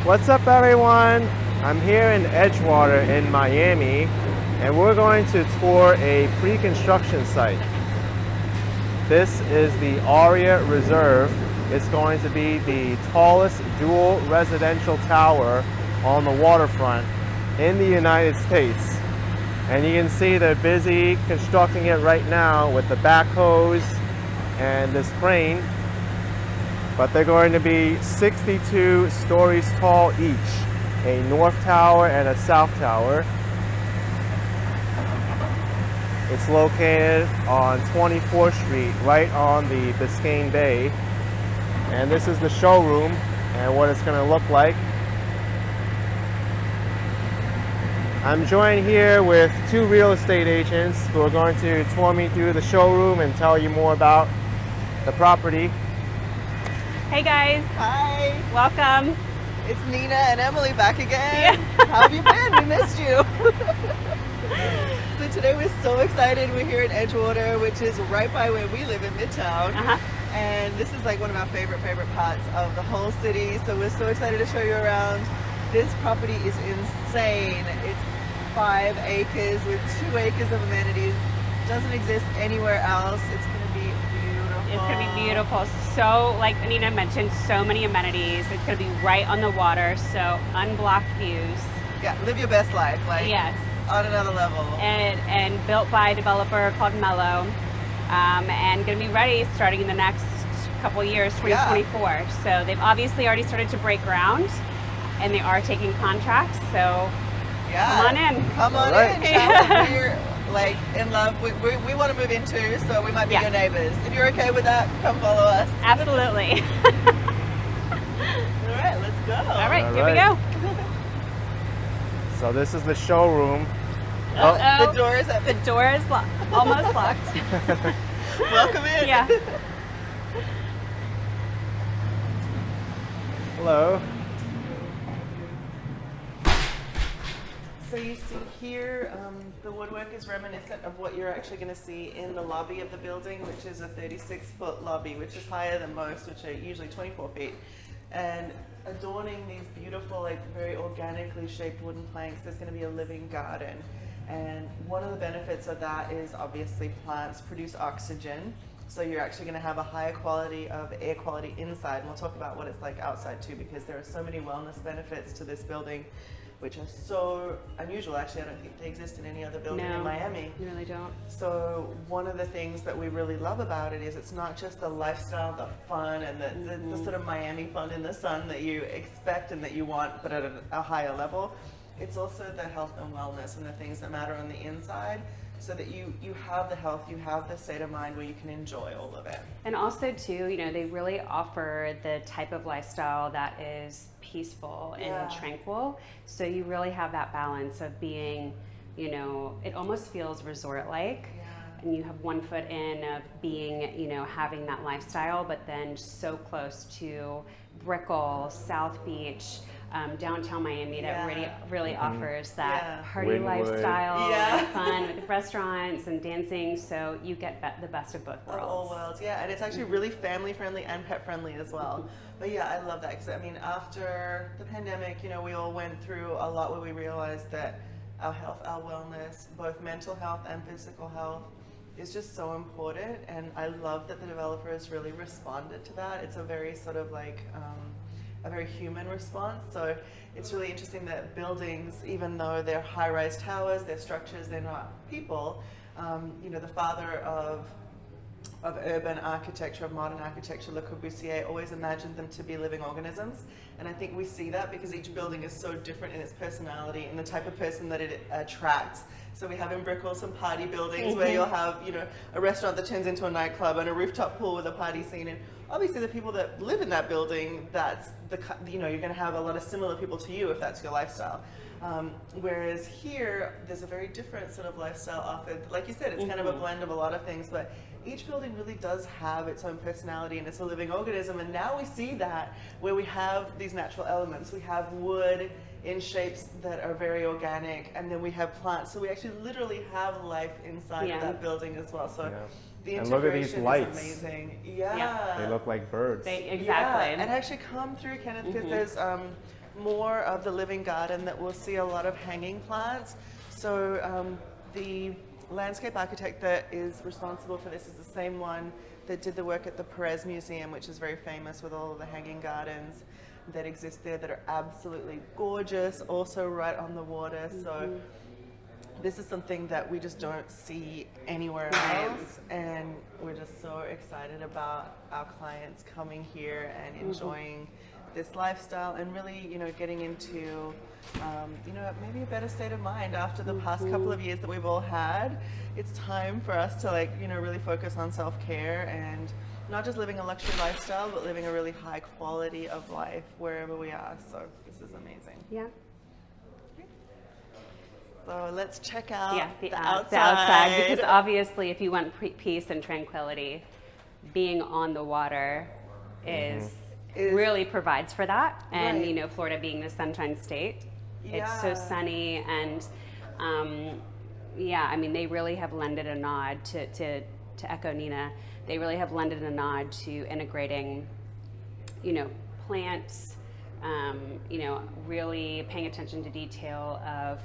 What's up, everyone? I'm here in Edgewater in Miami, and we're going to tour a pre-construction site. This is the Aria Reserve. It's going to be the tallest dual residential tower on the waterfront in the United States. And you can see they're busy constructing it right now with the backhoes and this crane. But they're going to be 62 stories tall each, a north tower and a south tower. It's located on 24th Street, right on the Biscayne Bay. And this is the showroom and what it's going to look like. I'm joined here with two real estate agents who are going to tour me through the showroom and tell you more about the property. Hey guys. Hi. Welcome. It's Nina and Emily back again. Yeah. How have you been? We missed you. So today we're so excited. We're here in Edgewater, which is right by where we live in Midtown. And this is like one of our favorite parts of the whole city. So we're so excited to show you around. This property is insane. It's 5 acres with 2 acres of amenities. Doesn't exist anywhere else. It's going to be beautiful. It's going to be beautiful. So, like Nina mentioned, so many amenities. It's going to be right on the water, so unblocked views. Yeah, live your best life. Like, yes. On another level. And built by a developer called Mello, and going to be ready starting in the next couple years, 2024. Yeah. So they've obviously already started to break ground, and they are taking contracts. So yeah, come on in. Come on in. We're like in love. We want to move in too, so we might be your neighbors. If you're okay with that, come follow us. Absolutely. All right, let's go. All right, here we go. So this is the showroom. The door is almost locked. Welcome in. Yeah. Hello. So you see here, the woodwork is reminiscent of what you're actually going to see in the lobby of the building, which is a 36-foot lobby, which is higher than most, which are usually 24 feet. And adorning these beautiful, like very organically shaped wooden planks, there's going to be a living garden. And one of the benefits of that is obviously plants produce oxygen. So you're actually going to have a higher quality of air quality inside. And we'll talk about what it's like outside too, because there are so many wellness benefits to this building, which are so unusual. Actually, I don't think they exist in any other building in Miami. You really don't. So one of the things that we really love about it is it's not just the lifestyle, the fun, and the sort of Miami fun in the sun that you expect and that you want, but at a higher level. It's also the health and wellness and the things that matter on the inside, so that you have the health, you have the state of mind where you can enjoy all of it. And also too, you know, they really offer the type of lifestyle that is peaceful and tranquil. So you really have that balance of being, you know, it almost feels resort-like. And you have one foot in of being, you know, having that lifestyle, but then so close to Brickell, South Beach, downtown Miami that really offers that party lifestyle and fun with restaurants and dancing. So you get the best of both worlds. All worlds, yeah. And it's actually really family friendly and pet friendly as well. But yeah, I love that, because I mean, after the pandemic, you know, we all went through a lot where we realized that our health, our wellness, both mental health and physical health, is just so important. And I love that the developer has really responded to that. It's a very sort of like a very human response. So it's really interesting that buildings, even though they're high-rise towers, they're structures, they're not people. You know, the father of urban architecture, of modern architecture, Le Corbusier, always imagined them to be living organisms. And I think we see that because each building is so different in its personality and the type of person that it attracts. So we have in Brickell some party buildings where you'll have, you know, a restaurant that turns into a nightclub and a rooftop pool with a party scene. And obviously the people that live in that building, that's the, you know, you're going to have a lot of similar people to you if that's your lifestyle. Whereas here, there's a very different sort of lifestyle offered. Like you said, it's kind of a blend of a lot of things, but each building really does have its own personality and it's a living organism. And now we see that where we have these natural elements. We have wood in shapes that are very organic, and then we have plants. So we actually literally have life inside of that building as well. So the integration, and look at these lights. Is amazing. They look like birds. Exactly. And actually come through, Kenneth, because there's more of the living garden that we'll see a lot of hanging plants. So the landscape architect that is responsible for this is the same one that did the work at the Perez Museum, which is very famous with all of the hanging gardens that exist there that are absolutely gorgeous, also right on the water. So this is something that we just don't see anywhere else, and we're just so excited about our clients coming here and enjoying this lifestyle and really, you know, getting into, you know, maybe a better state of mind after the past couple of years that we've all had. It's time for us to, like, you know, really focus on self-care and not just living a luxury lifestyle, but living a really high quality of life wherever we are. So this is amazing. Yeah. So let's check out the outside. outside, because obviously if you want peace and tranquility, being on the water is really provides for that. And Right. you know, Florida being the sunshine state, it's so Yeah. sunny, and yeah, I mean, they really have lended a nod to echo Nina. They really have lended a nod to integrating, you know, plants, you know, really paying attention to detail of,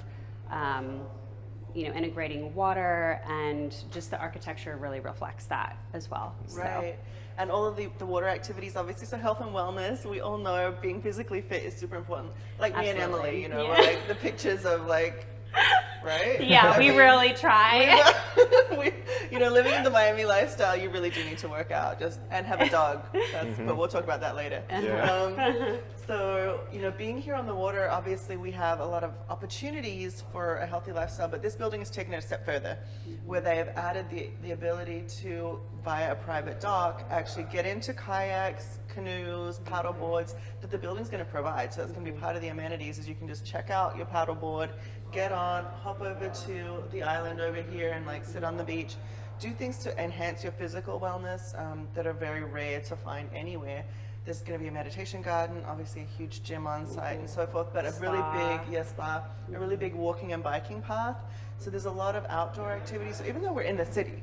you know, integrating water, and just the architecture really reflects that as well. Right. And all of the water activities, obviously, so health and wellness, we all know being physically fit is super important. Like me and Absolutely. Emily, you know, Yeah. like the pictures of, like, right? Yeah, I we mean, really try. you know, living in the Miami lifestyle, you really do need to work out and have a dog. But we'll talk about that later. Yeah. So, you know, being here on the water, obviously we have a lot of opportunities for a healthy lifestyle, but this building has taken it a step further, where they have added the ability to, via a private dock, actually get into kayaks, canoes, paddle boards that the building's going to provide. So that's going to be part of the amenities, is you can just check out your paddle board, get on, hop over to the island over here and, like, sit on the beach, do things to enhance your physical wellness that are very rare to find anywhere. There's going to be a meditation garden, obviously a huge gym on site and so forth, but a really big, spa, a really big walking and biking path. So there's a lot of outdoor activities. So even though we're in the city,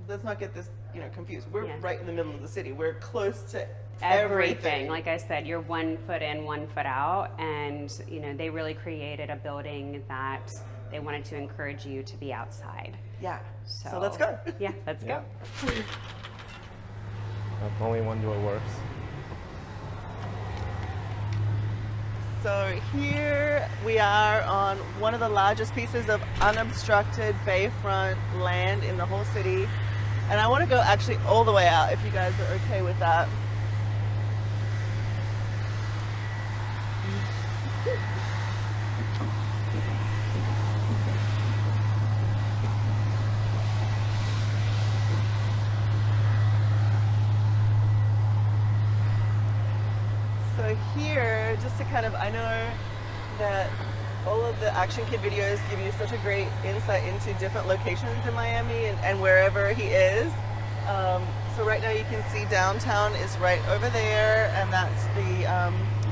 let's not get this, you know, confused. We're right in the middle of the city. We're close to everything. Like I said, you're 1 foot in, 1 foot out, and you know, they really created a building that they wanted to encourage you to be outside. Yeah. So let's go. Yeah, let's go. Only one door works. So here we are on one of the largest pieces of unobstructed bayfront land in the whole city. And I want to go actually all the way out, if you guys are okay with that. So here, just to kind of, I know that all of the ActionKid videos give you such a great insight into different locations in Miami and wherever he is. So right now you can see downtown is right over there, and that's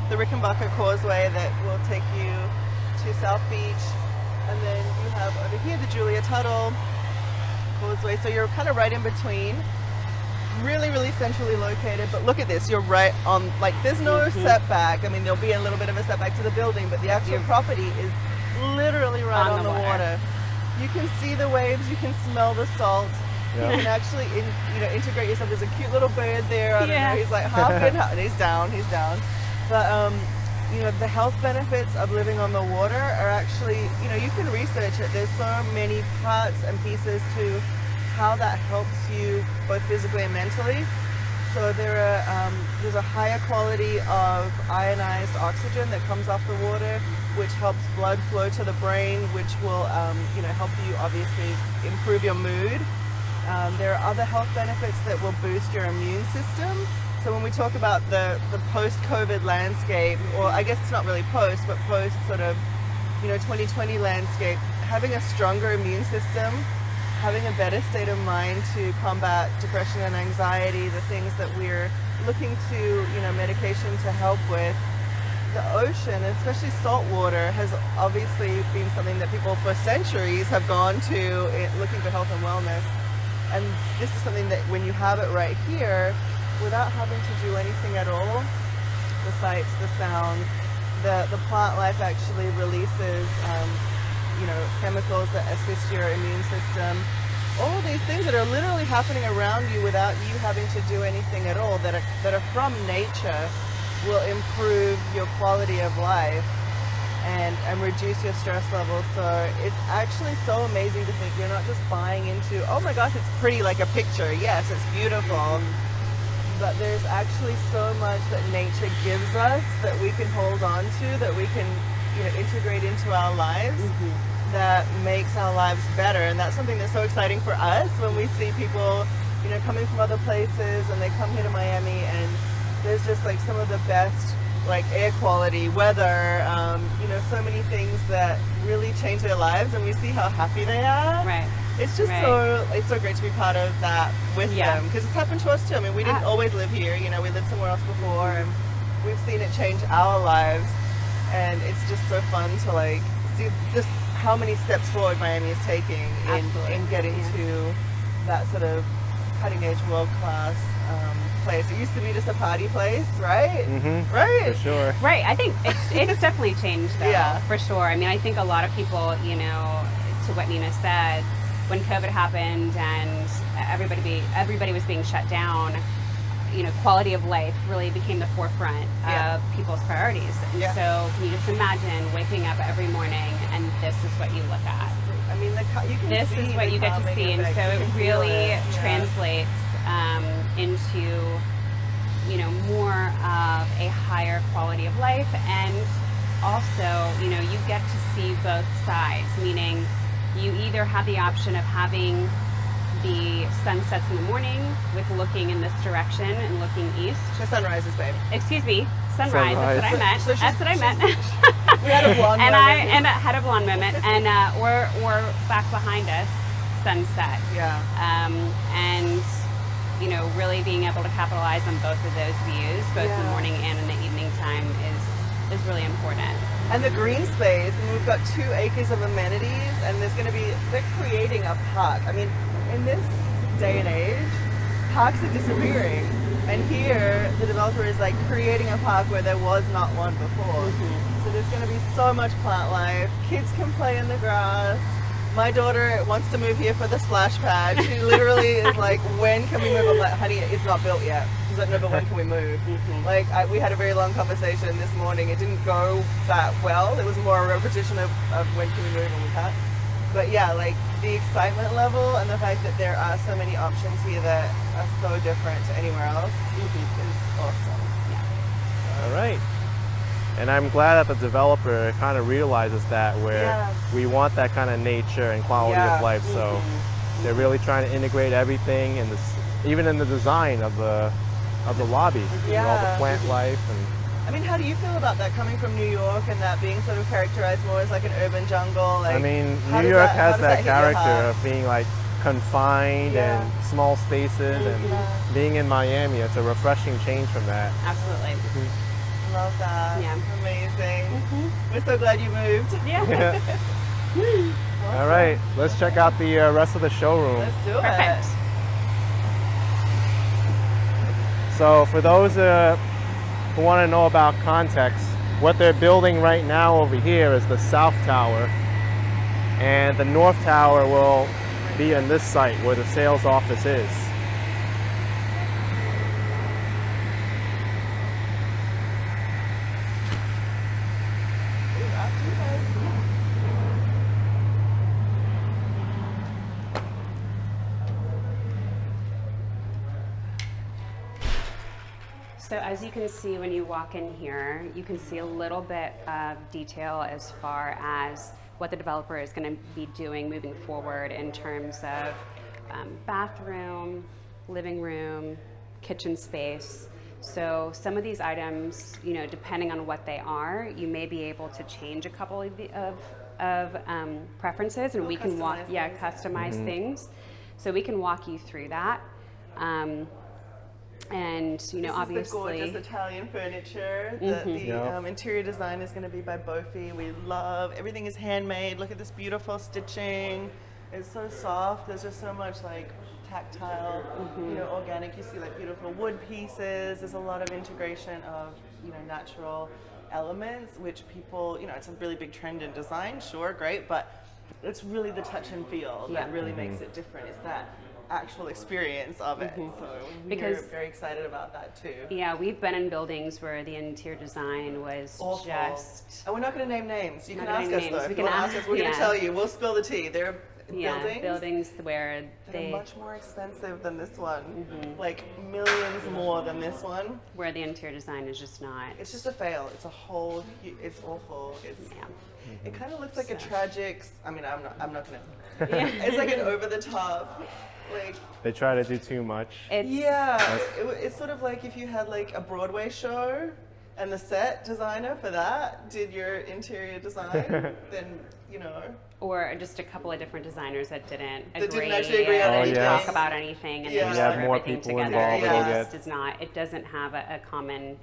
the Rickenbacker Causeway that will take you to South Beach. And then you have over here the Julia Tuttle Causeway. So you're kind of right in between. Really, really centrally located, but look at this, you're right on, like, there's no setback. I mean, there'll be a little bit of a setback to the building, but the actual property is literally right on the water. You can see the waves, you can smell the salt. Yeah. You can actually, integrate yourself. There's a cute little bird there. I don't know, he's like half in, and he's down. But, you know, the health benefits of living on the water are actually, you know, you can research it. There's so many parts and pieces to how that helps you both physically and mentally. So there's a higher quality of ionized oxygen that comes off the water, which helps blood flow to the brain, which will help you obviously improve your mood. There are other health benefits that will boost your immune system. So when we talk about the post-COVID landscape, or I guess it's not really post, but post sort of 2020 landscape, having a stronger immune system, having a better state of mind to combat depression and anxiety, the things that we're looking to, medication to help with. The ocean, especially salt water, has obviously been something that people for centuries have gone to looking for health and wellness. And this is something that when you have it right here, without having to do anything at all, the sights, the sounds, the plant life actually releases, chemicals that assist your immune system. All these things that are literally happening around you without you having to do anything at all, that are from nature, will improve your quality of life and reduce your stress levels. So it's actually so amazing to think you're not just buying into, oh my gosh, it's pretty like a picture. Yes, it's beautiful. But there's actually so much that nature gives us that we can hold on to, that we can, integrate into our lives, that makes our lives better. And that's something that's so exciting for us when we see people, coming from other places and they come here to Miami, and there's just like some of the best like air quality, weather, so many things that really change their lives, and we see how happy they are. Right. It's just it's so great to be part of that with them, because it's happened to us too. I mean, we didn't always live here, we lived somewhere else before, and we've seen it change our lives, and it's just so fun to like see just how many steps forward Miami is taking in getting to that sort of cutting edge, world class place. It used to be just a party place, right? Right. For sure. Right. I think it's definitely changed though. Yeah. For sure. I mean, I think a lot of people, to what Nina said, when COVID happened and everybody was being shut down, quality of life really became the forefront of people's priorities. And so can you just imagine waking up every morning and this is what you look at? I mean, you can This is what you get to see, and so it really translates into more of a higher quality of life, and also you get to see both sides, meaning you either have the option of having the sunsets in the morning with looking in this direction and looking east. The sunrises, babe. Excuse me, sunrise. That's what I meant. So That's what I meant. We had a blonde and moment. I had a blonde moment, and we're back behind us, sunset. Yeah. And really being able to capitalize on both of those views, both in the morning and in the evening time, is really important. And the green space, and we've got 2 acres of amenities, and they're creating a park. I mean, in this day and age, parks are disappearing. And here, the developer is like creating a park where there was not one before. So there's going to be so much plant life. Kids can play in the grass. My daughter wants to move here for the splash pad. She literally is like, when can we move? I'm like, honey, it's not built yet. She's like, no, but when can we move? We had a very long conversation this morning. It didn't go that well. It was more a repetition of when can we move, and we can't. But yeah, like the excitement level and the fact that there are so many options here that are so different to anywhere else is awesome. Yeah. All right. And I'm glad that the developer kind of realizes that, where we want that kind of nature and quality of life. So they're really trying to integrate everything in this, even in the design of the lobby, all the plant life. And I mean, how do you feel about that, coming from New York and that being sort of characterized more as like an urban jungle? Like, I mean, New York has that character of being like confined and small spaces, and being in Miami, it's a refreshing change from that. Absolutely. Love that. Yeah. Amazing. We're so glad you moved. Yeah. Awesome. All right, let's check out the rest of the showroom. Let's do Perfect. it. So for those who want to know about context, what they're building right now over here is the South Tower, and the North Tower will be in this site where the sales office is. So as you can see when you walk in here, you can see a little bit of detail as far as what the developer is going to be doing moving forward in terms of bathroom, living room, kitchen space. So some of these items, depending on what they are, you may be able to change a couple of preferences, and we can customize things. So we can walk you through that. And This obviously, is the gorgeous Italian furniture. The interior design is going to be by Bofi. We love everything is handmade. Look at this beautiful stitching. It's so soft. There's just so much like tactile, organic. You see like beautiful wood pieces. There's a lot of integration of natural elements, which people, it's a really big trend in design, sure, great, but it's really the touch and feel that really makes it different. It's that actual experience of it. So we're very excited about that too. Yeah, we've been in buildings where the interior design was awful. Just... And we're not going to name names. You can Not ask gonna us name though. names. If you want to ask us, we're going to tell you. We'll spill the tea. There are buildings where they're much more expensive than this one. Like millions more than this one. Where the interior design is just not... It's just a fail. It's it's awful. It kind of looks like a tragic, I'm not going to, it's like an over the top, like... They try to do too much. It's sort of like if you had like a Broadway show and the set designer for that did your interior design, then, Or just a couple of different designers that didn't actually agree on anything. Talk about anything, and then you have more everything people together. involved. It doesn't have a common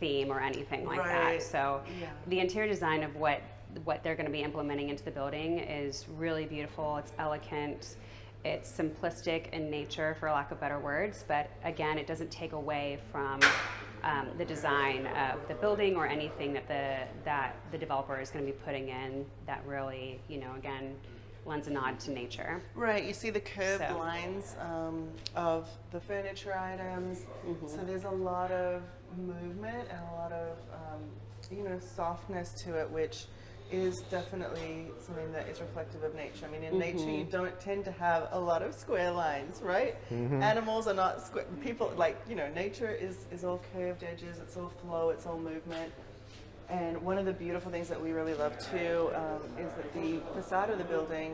theme or anything like that. So the interior design of what they're going to be implementing into the building is really beautiful. It's elegant. It's simplistic in nature, for lack of better words, but again, it doesn't take away from the design of the building or anything that the developer is going to be putting in that really, again, lends a nod to nature. Right, you see the curved lines of the furniture items, so there's a lot of movement and a lot of, softness to it, which is definitely something that is reflective of nature. I mean, in nature, you don't tend to have a lot of square lines, right? Animals are not square. People, nature is all curved edges, it's all flow, it's all movement. And one of the beautiful things that we really love too is that the facade of the building,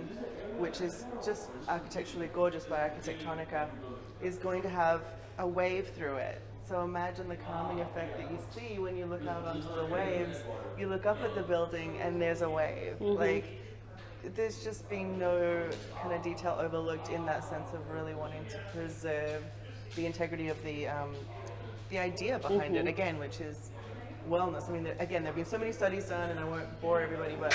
which is just architecturally gorgeous by Arquitectonica, is going to have a wave through it. So imagine the calming effect that you see when you look out onto the waves. You look up at the building and there's a wave. Like, there's just been no kind of detail overlooked in that sense of really wanting to preserve the integrity of the idea behind it, again, which is wellness. I mean, again, there have been so many studies done, and I won't bore everybody, but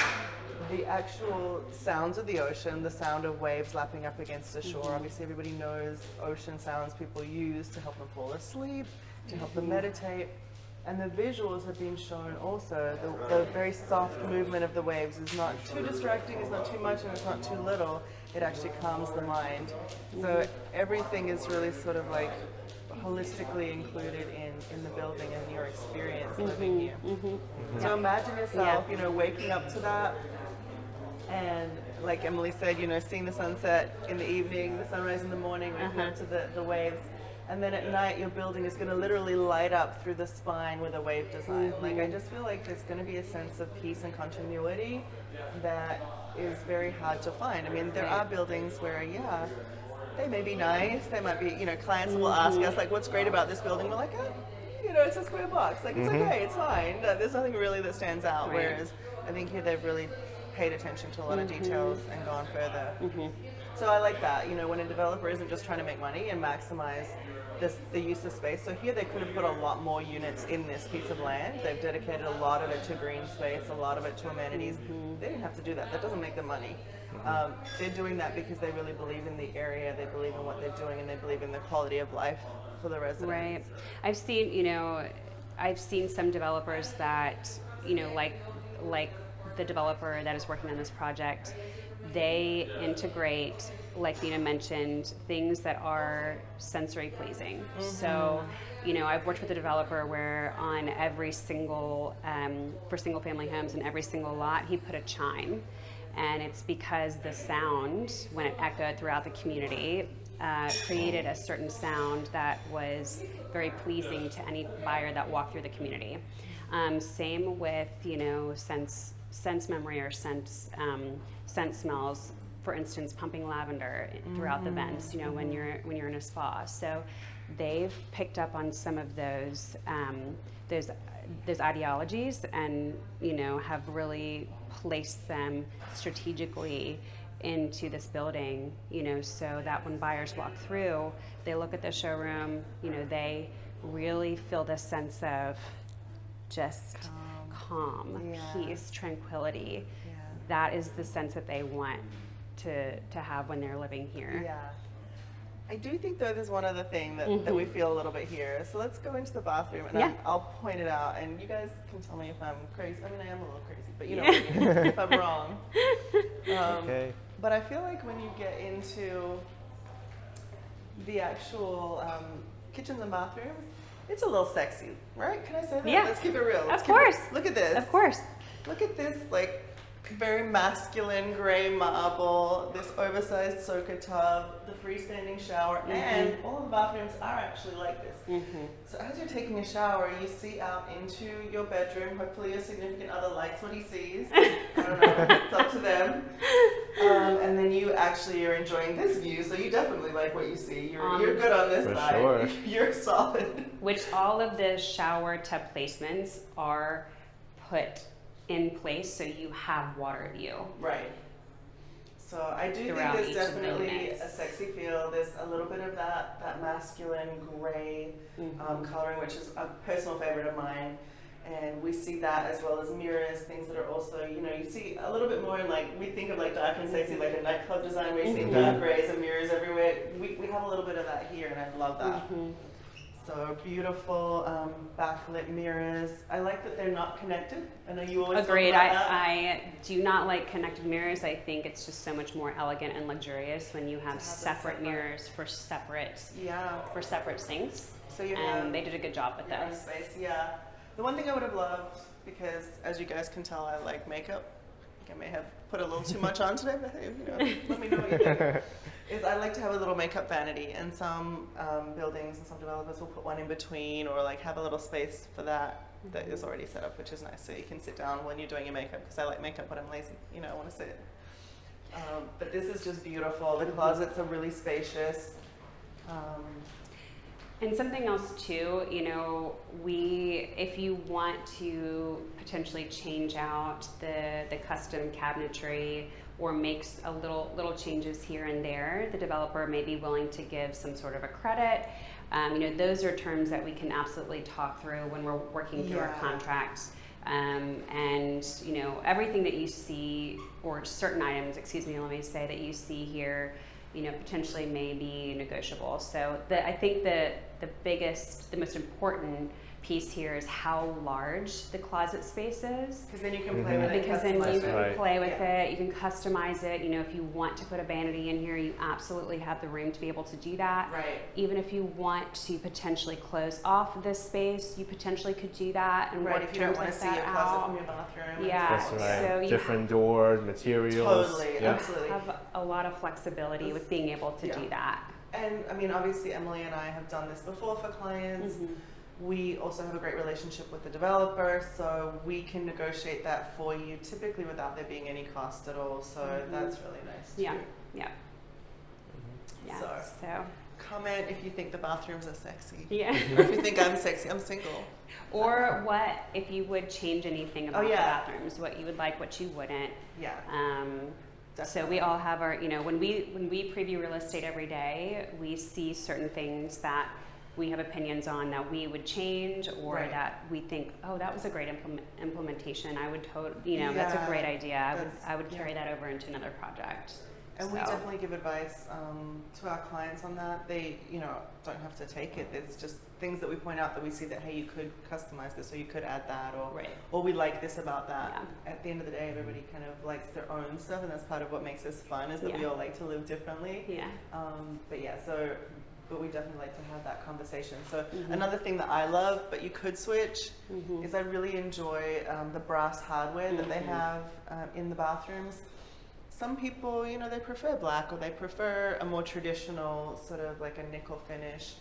the actual sounds of the ocean, the sound of waves lapping up against the shore. Obviously, everybody knows ocean sounds people use to help them fall asleep, to help them meditate. And the visuals have been shown also. The very soft movement of the waves is not too distracting, it's not too much, and it's not too little. It actually calms the mind. So everything is really sort of like holistically included in the building and your experience living here. So imagine yourself, waking up to that, and like Emily said, seeing the sunset in the evening, the sunrise in the morning, waking up to the waves, and then at night your building is going to literally light up through the spine with a wave design. Like, I just feel like there's going to be a sense of peace and continuity that is very hard to find. I mean, there are buildings where, they may be nice, they might be, clients will ask us, like, what's great about this building? We're like, it's a square box. Like, it's okay, it's fine. There's nothing really that stands out. Whereas I think here they've really paid attention to a lot of details and gone further. So I like that, when a developer isn't just trying to make money and maximize the use of space. So here they could have put a lot more units in this piece of land. They've dedicated a lot of it to green space, a lot of it to amenities. They didn't have to do that. That doesn't make them money. They're doing that because they really believe in the area, they believe in what they're doing, and they believe in the quality of life for the residents. Right. I've seen some developers that, like the developer that is working on this project, they integrate, like Nina mentioned, things that are sensory pleasing. So, I've worked with a developer where on every single, for single family homes in every single lot, he put a chime. And it's because the sound, when it echoed throughout the community, created a certain sound that was very pleasing to any buyer that walked through the community. Same with, sense memory or sense smells. For instance, pumping lavender throughout the vents, when you're in a spa. So they've picked up on some of those ideologies and have really placed them strategically into this building, so that when buyers walk through, they look at the showroom, they really feel this sense of just calm, peace, tranquility. That is the sense that they want to have when they're living here. I do think though there's one other thing that we feel a little bit here. So let's go into the bathroom and Yeah. I'll point it out and you guys can tell me if I'm crazy. I mean, I am a little crazy, but you know what I mean, if I'm wrong. Okay. But I feel like when you get into the actual kitchens and bathrooms, it's a little sexy, right? Can I say that? Yeah. Let's keep it real. Of course. Look at this. Of course. Look at this, like, very masculine gray marble, this oversized soaker tub, the freestanding shower, and all of the bathrooms are actually like this. So as you're taking a shower, you see out into your bedroom. Hopefully your significant other likes what he sees. I don't know, it's up to them. And then you actually are enjoying this view, so you definitely like what you see. You're good on this For side. sure. You're solid. Which all of the shower tub placements are put in place so you have water view. Right. So I do think Throughout there's each of the definitely units. a sexy feel. There's a little bit of that masculine gray coloring, which is a personal favorite of mine. And we see that as well as mirrors, things that are also, you know, you see a little bit more in like, we think of like dark and sexy, like a nightclub design where you see dark grays and mirrors everywhere. We have a little bit of that here and I love that. So beautiful backlit mirrors. I like that they're not connected. I know you always Agreed. talk about that. I do not like connected mirrors. I think it's just so much more elegant and luxurious when you have them separate separate. mirrors for separate sinks. So you And have they did a good job with your own this. space. Yeah. The one thing I would have loved, because as you guys can tell, I like makeup. I think I may have put a little too much on today, but hey, you know, let me know what you think. Is I like to have a little makeup vanity, and some buildings and some developers will put one in between, or like have a little space for that that is already set up, which is nice. So you can sit down when you're doing your makeup, because I like makeup when I'm lazy. You know, I want to sit. But this is just beautiful. The closets are really spacious. And something else too, you know, if you want to potentially change out the custom cabinetry or makes a little changes here and there, the developer may be willing to give some sort of a credit. You know, those are terms that we can absolutely talk through when we're working through our contracts. And you know, everything that you see, or certain items, excuse me, let me say, that you see here, you know, potentially may be negotiable. So I think the most important piece here is how large the closet space is. Because then you can play with it. Because then you customize can play with it, you can customize it. You know, if you want to put a vanity in here, you absolutely have the room to be able to do that. Right. Even if you want to potentially close off this space, you potentially could do that and work if you don't terms want like to see your that closet out. from your bathroom. Yeah. That's right. So you Different door materials. Totally, Yeah. absolutely. have a lot of flexibility with being able to do that. And I mean, obviously, Emily and I have done this before for clients. We also have a great relationship with the developer, so we can negotiate that for you, typically without there being any cost at all. So that's really nice too. Yeah, yeah. Yeah, so. Comment if you think the bathrooms are sexy. Yeah. Or if you think I'm sexy, I'm single. Or what, if you would change anything about the yeah. bathrooms, what you would like, what you wouldn't. Yeah. So we all have our, you know, when we preview real estate every day, we see certain things that we have opinions on that we would change, or Right. that we think, oh, that was a great implementation. I would you know, that's a great idea. I would carry that over into another project. And we definitely give advice to our clients on that. They, you know, don't have to take it. It's just things that we point out that we see that, hey, you could customize this, or you could add that, or we like this about that. Yeah. At the end of the day, everybody kind of likes their own stuff, and that's part of what makes this fun, is that we all like to live differently. Yeah. But we definitely like to have that conversation. So another thing that I love, but you could switch, is I really enjoy the brass hardware that they have in the bathrooms. Some people, you know, they prefer black, or they prefer a more traditional sort of like a nickel finish.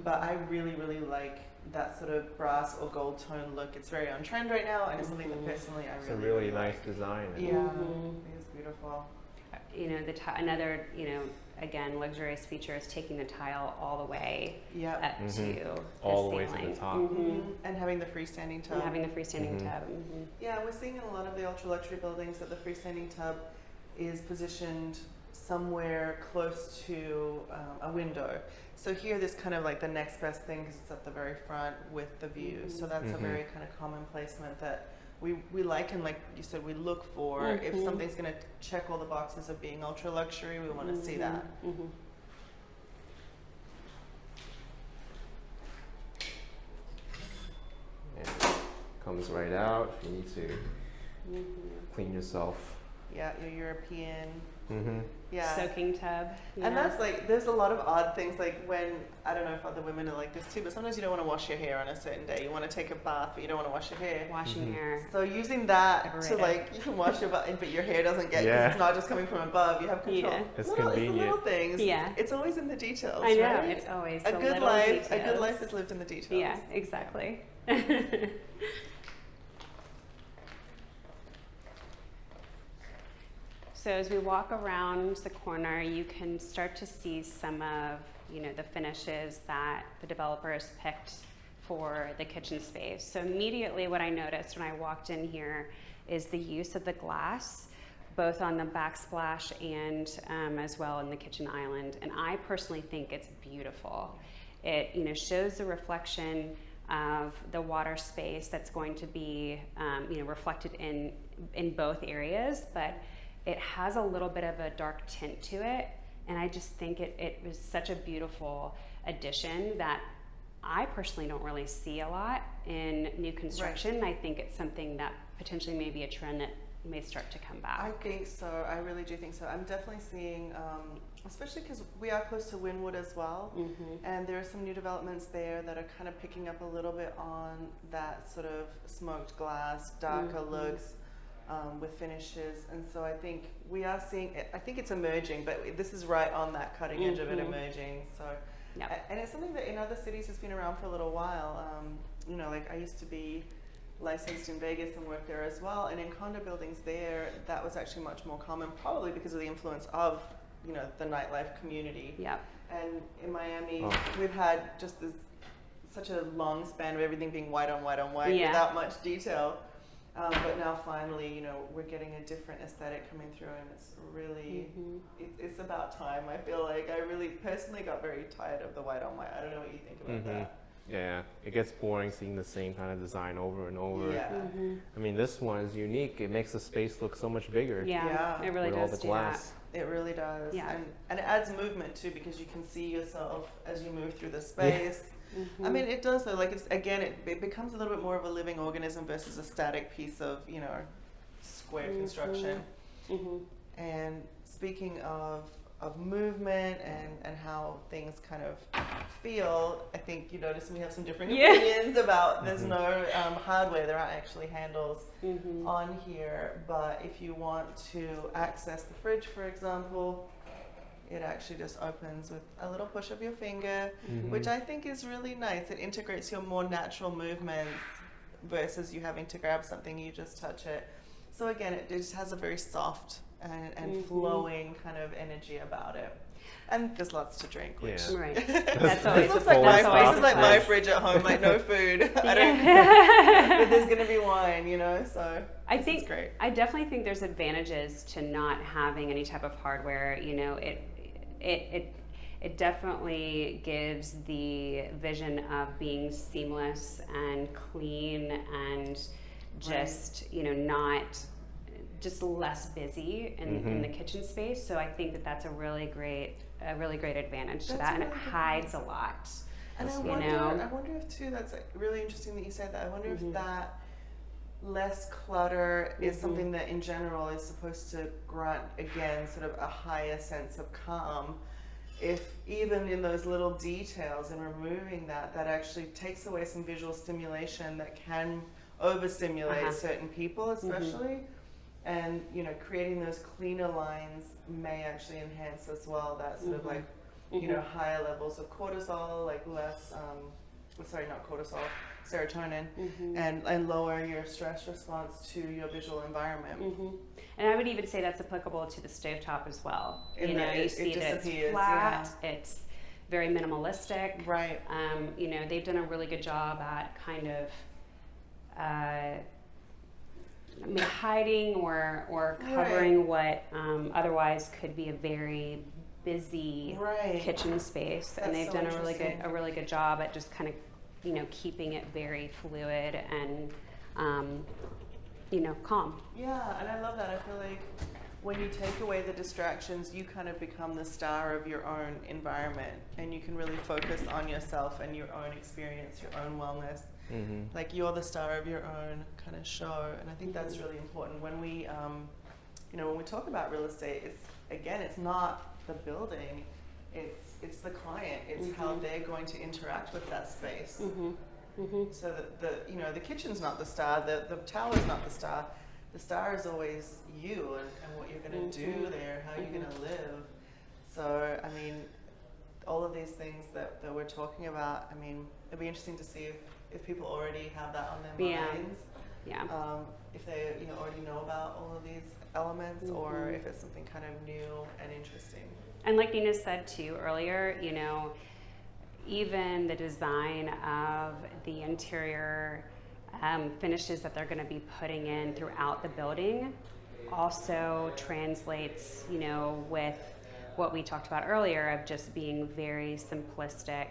But I really, really like that sort of brass or gold tone look. It's very on trend right now, and it's something that personally I It's really, a really really nice like. design. Yeah, it is beautiful. You know, another, you know, again, luxurious feature is taking the tile all the way up to the all the way to ceiling. the top. And having the freestanding tub. And having the freestanding tub. Yeah, we're seeing in a lot of the ultra luxury buildings that the freestanding tub is positioned somewhere close to a window. So here, this kind of like the next best thing, because it's at the very front with the view. So that's a very kind of common placement that we like, and like you said, we look for. If something's going to check all the boxes of being ultra luxury, we want to see that. Comes right out if you need to clean yourself. Yeah, your European. Yeah. Soaking tub. And that's like, there's a lot of odd things, like when, I don't know if other women are like this too, but sometimes you don't want to wash your hair on a certain day. You want to take a bath, but you don't want to wash your hair. Washing hair. So using that to Overrated. like, you can wash your butt, but your hair doesn't get, 'cause Yeah. it's not just coming from above. You have control. Yeah. It's It's convenient. the little things. Yeah. It's always in the details. I know, right? it's always a the good little life. A details. good life is lived in the details. Yeah, exactly. So as we walk around the corner, you can start to see some of, the finishes that the developers picked for the kitchen space. So immediately what I noticed when I walked in here is the use of the glass, both on the backsplash and as well in the kitchen island. And I personally think it's beautiful. It, shows the reflection of the water space that's going to be, reflected in both areas, but it has a little bit of a dark tint to it, and I just think it was such a beautiful addition that I personally don't really see a lot in new construction. Right. I think it's something that potentially may be a trend that may start to come back. I think so. I really do think so. I'm definitely seeing, especially because we are close to Wynwood as well, and there are some new developments there that are kind of picking up a little bit on that sort of smoked glass, darker looks. With finishes, and so I think we are seeing it. I think it's emerging, but this is right on that cutting edge of it emerging. So, and it's something that in other cities has been around for a little while. Like I used to be licensed in Vegas and worked there as well, and in condo buildings there, that was actually much more common, probably because of the influence of the nightlife community. Yeah. And in Miami, we've had just such a long span of everything being white on white on white without much detail. But now finally, we're getting a different aesthetic coming through, and it's really, it's about time. I feel like I really personally got very tired of the white on white. I don't know what you think about that. Yeah, it gets boring seeing the same kind of design over and over. Yeah. I mean, this one is unique. It makes the space look so much bigger. Yeah, it really with does all the do glass. that. It really does. Yeah. And it adds movement too, because you can see yourself as you move through the space. I mean, it does though. Like it becomes a little bit more of a living organism versus a static piece of square construction. And speaking of movement and how things kind of feel, I think you notice we have some different opinions about. There's no hardware. There aren't actually handles on here. But if you want to access the fridge, for example, it actually just opens with a little push of your finger, which I think is really nice. It integrates your more natural movements versus you having to grab something, you just touch it. So again, it just has a very soft and flowing kind of energy about it. And there's lots to drink, which Right. That's always this looks the like fun. this is like my fridge at home, like no food. I don't, but there's gonna be wine, so this is great. I definitely think there's advantages to not having any type of hardware. It definitely gives the vision of being seamless and clean and just not just less busy in the kitchen space. So I think that's a really great advantage to that, and it hides a lot. And I wonder if too, that's really interesting that you said that. I wonder if that less clutter is something that in general is supposed to grant, again, sort of a higher sense of calm. If even in those little details and removing that actually takes away some visual stimulation that can overstimulate certain people, especially. And creating those cleaner lines may actually enhance as well that sort of like higher levels of cortisol, like less not cortisol, serotonin, and lower your stress response to your visual environment. And I would even say that's applicable to the stovetop as well. You see that it's flat, it's very minimalistic. Right. They've done a really good job at kind of hiding or covering what otherwise could be a very busy kitchen space. And they've done a really good job at just kind of keeping it very fluid and calm. Yeah, and I love that. I feel like when you take away the distractions, you kind of become the star of your own environment, and you can really focus on yourself and your own experience, your own wellness. Like you're the star of your own kind of show, and I think that's really important. When we, when we talk about real estate, it's not the building, it's the client. It's how they're going to interact with that space. So the kitchen's not the star, the tower's not the star. The star is always you and what you're going to do there, how you're going to live. So, I mean, all of these things that we're talking about, I mean, it'd be interesting to see if people already have that on their minds. Yeah. If they already know about all of these elements, or if it's something kind of new and interesting. And like Nina said too earlier, even the design of the interior finishes that they're going to be putting in throughout the building also translates, with what we talked about earlier of just being very simplistic,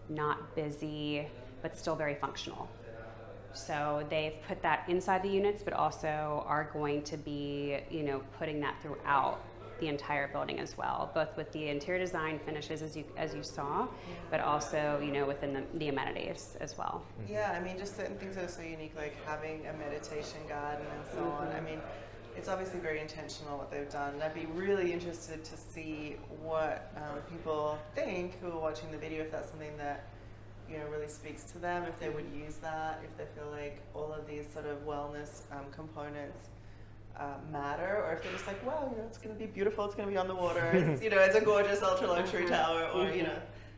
not busy, but still very functional. So they've put that inside the units, but also are going to be, putting that throughout the entire building as well, both with the interior design finishes as you saw, but also within the amenities as well. Yeah, I mean, just certain things that are so unique, like having a meditation garden and so on. I mean, it's obviously very intentional what they've done. And I'd be really interested to see what people think who are watching the video, if that's something that really speaks to them, if they would use that, if they feel like all of these sort of wellness components matter, or if they're just like, wow, it's going to be beautiful, it's going to be on the water, it's, it's a gorgeous ultra luxury tower, or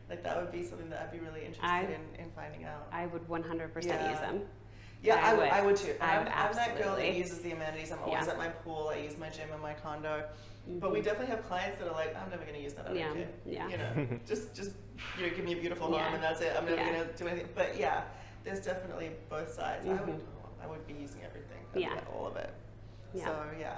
like that would be something that I'd be really interested in finding out. I would 100% use them. Yeah, I would too. I'm that girl that uses the amenities. I'm always at my pool. I use my gym in my condo. But we definitely have clients that are like, I'm never going to use that. I don't care. Yeah. Just give me a beautiful home and that's it. I'm never going to do anything. But yeah, there's definitely both sides. I would be using everything. All of it. Yeah. So yeah,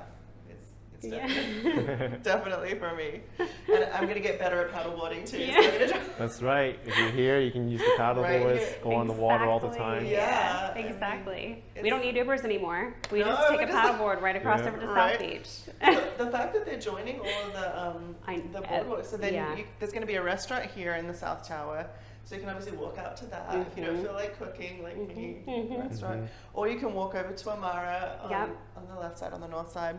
it's definitely, definitely for me. And I'm going to get better at paddleboarding too. Yeah. So that's right. If you're here, you can use the paddleboards, go on the water all the time. Yeah, exactly. We don't need Ubers anymore. We just take a paddleboard right across over to South Beach. The fact that they're joining all of the boardwalks, so then there's going to be a restaurant here in the South Tower. So you can obviously walk out to that if you don't feel like cooking, like any restaurant. Or you can walk over to Amara on the left side, on the north side.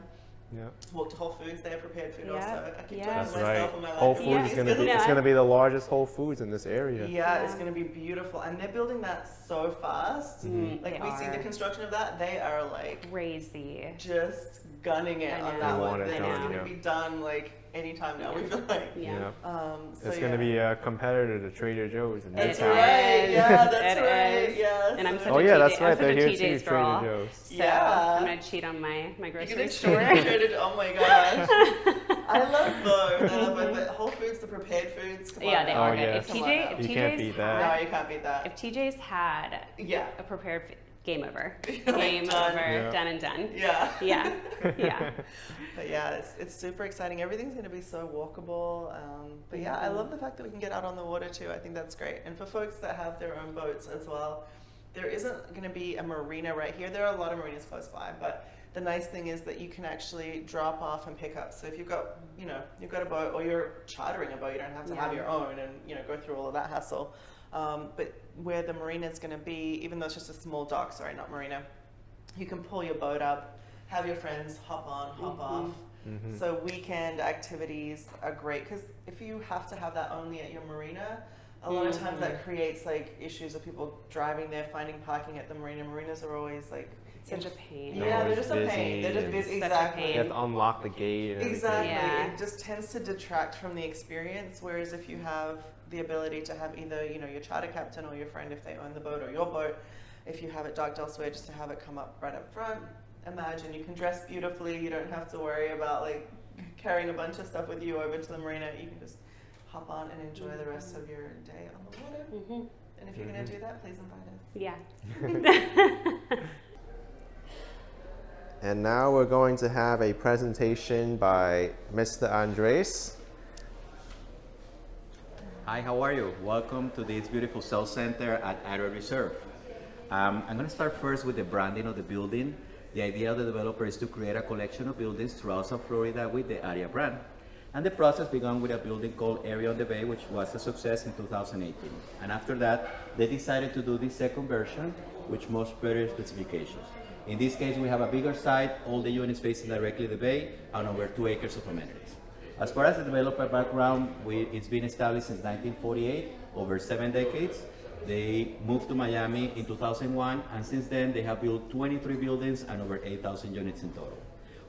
Yeah. Walk to Whole Foods, they have prepared food also. I keep talking to myself on my life. Whole Foods is going to be the largest Whole Foods in this area. Yeah, it's going to be beautiful. And they're building that so fast. Like we see the construction of that, they are like crazy. Just gunning it on that one. It's going to be done like anytime now, we feel like. It's going to be a competitor to Trader Joe's. That's right. Yeah, that's right. Yes. And I'm such a that's right. They're here TJ's too, girl. Trader Joe's. So I'm going to cheat on my grocery store. Oh my gosh. I love both. But Whole Foods, the prepared foods. They are good. If TJ's can't beat that. No, you can't beat that. If TJ's had a prepared food, game over. Game over. Done and done. Yeah. Yeah. But yeah, it's super exciting. Everything's going to be so walkable. But yeah, I love the fact that we can get out on the water too. I think that's great. And for folks that have their own boats as well, there isn't going to be a marina right here. There are a lot of marinas close by, but the nice thing is that you can actually drop off and pick up. So if you've got, you've got a boat or you're chartering a boat, you don't have to have your own and, go through all of that hassle. But where the marina is going to be, even though it's just a small dock, not marina, you can pull your boat up, have your friends hop on, hop off. So weekend activities are great, because if you have to have that only at your marina, a lot of times that creates like issues of people driving there, finding parking at the marina. Marinas are always like such a pain. Yeah, they're just a pain. They're just busy. Exactly. You have to unlock the gate. Exactly. Yeah. It just tends to detract from the experience. Whereas if you have the ability to have either, your charter captain or your friend, if they own the boat, or your boat, if you have it docked elsewhere, just to have it come up right up front. Imagine you can dress beautifully. You don't have to worry about like carrying a bunch of stuff with you over to the marina. You can just hop on and enjoy the rest of your day on the water. And if you're going to do that, please invite us. Yeah. And now we're going to have a presentation by Mr. Andres. Hi, how are you? Welcome to this beautiful sales center at Aria Reserve. I'm going to start first with the branding of the building. The idea of the developer is to create a collection of buildings throughout South Florida with the Aria brand. And the process began with a building called Aria on the Bay, which was a success in 2018. And after that, they decided to do this second version, with much better specifications. In this case, we have a bigger site, all the units facing directly the bay, and over 2 acres of amenities. As far as the developer background, it's been established since 1948, over 7 decades. They moved to Miami in 2001, and since then they have built 23 buildings and over 8,000 units in total.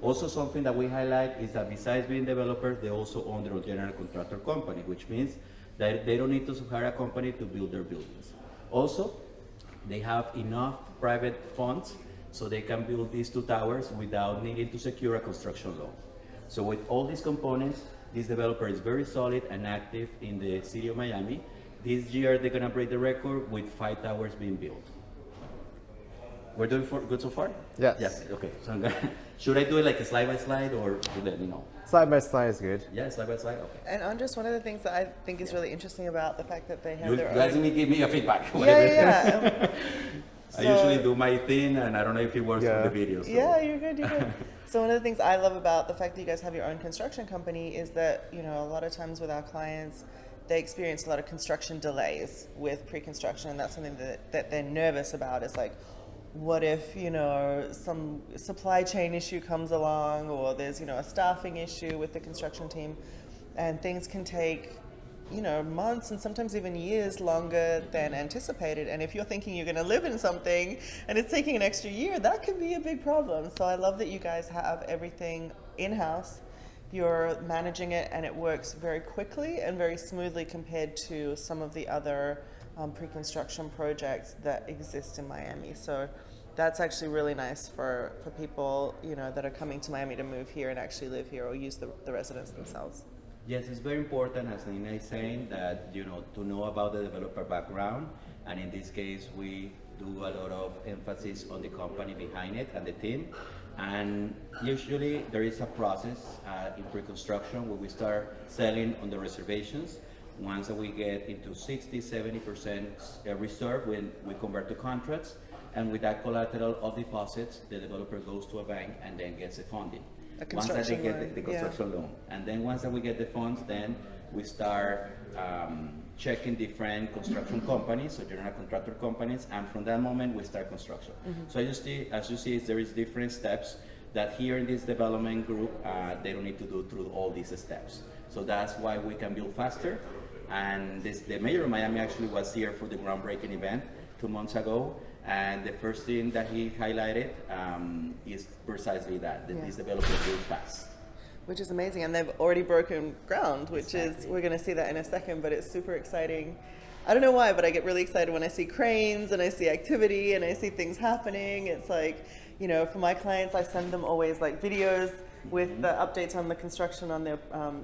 Also, something that we highlight is that besides being developers, they also own their own general contractor company, which means that they don't need to hire a company to build their buildings. Also, they have enough private funds so they can build these 2 towers without needing to secure a construction loan. So with all these components, this developer is very solid and active in the city of Miami. This year, they're gonna break the record with 5 towers being built. We're doing good so far? Yes. Yes, okay. So I'm gonna, should I do it like a slide by slide or you let me know? Slide by slide is good. Yeah, slide by slide, okay. And Andres, one of the things that I think is really interesting about the fact that they have You their guys own. need to give me a feedback. Yeah. I usually do my thing, and I don't know if it works Yeah. for the video. So. Yeah, you're good, you're good. So one of the things I love about the fact that you guys have your own construction company is that, you know, a lot of times with our clients, they experience a lot of construction delays with pre-construction, and that's something that they're nervous about. Is like, what if, you know, some supply chain issue comes along, or there's, you know, a staffing issue with the construction team, and things can take, you know, months and sometimes even years longer than anticipated. And if you're thinking you're going to live in something and it's taking an extra year, that could be a big problem. So I love that you guys have everything in-house. You're managing it, and it works very quickly and very smoothly compared to some of the other pre-construction projects that exist in Miami. So that's actually really nice for people, you know, that are coming to Miami to move here and actually live here or use the residence themselves. Yes, it's very important, as Nina is saying, that, you know, to know about the developer background. And in this case, we do a lot of emphasis on the company behind it and the team. And usually there is a process in pre-construction where we start selling on the reservations. Once that we get into 60-70% reserve, when we convert to contracts, and with that collateral of deposits, the developer goes to a bank and then gets the funding. Once that they get the construction loan. And then once that we get the funds, then we start checking different construction companies, so general contractor companies, and from that moment we start construction. So as you see, there is different steps that here in this development group, they don't need to do through all these steps. So that's why we can build faster. And the mayor of Miami actually was here for the groundbreaking event 2 months ago. And the first thing that he highlighted is precisely that these developers build fast. Which is amazing, and they've already broken ground, which is, we're going to see that in a second, but it's super exciting. I don't know why, but I get really excited when I see cranes and I see activity and I see things happening. It's like, you know, for my clients, I send them always like videos with the updates on the construction on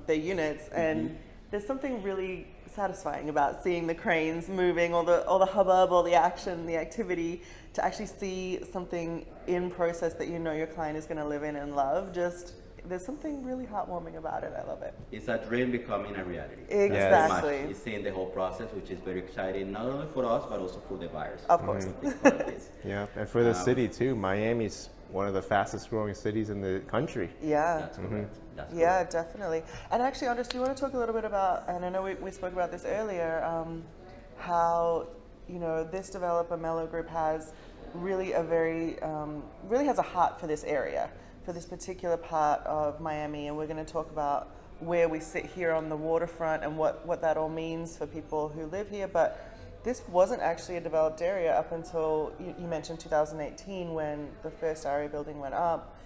their units, and there's something really satisfying about seeing the cranes moving, all the hubbub, all the action, the activity, to actually see something in process that you know your client is going to live in and love. Just, there's something really heartwarming about it. I love it. It's a dream becoming a reality. Exactly. It's seeing the whole process, which is very exciting, not only for us, but also for the buyers. Of course. Yeah, and for the city too. Miami's one of the fastest growing cities in the country. Yeah. That's correct. That's Yeah, correct. definitely. And actually, Andres, do you want to talk a little bit about, and I know we spoke about this earlier, how, you know, this developer, Mello Group, has really a very, really has a heart for this area, for this particular part of Miami. And we're going to talk about where we sit here on the waterfront and what that all means for people who live here. But this wasn't actually a developed area up until, you mentioned 2018, when the first Aria building went up.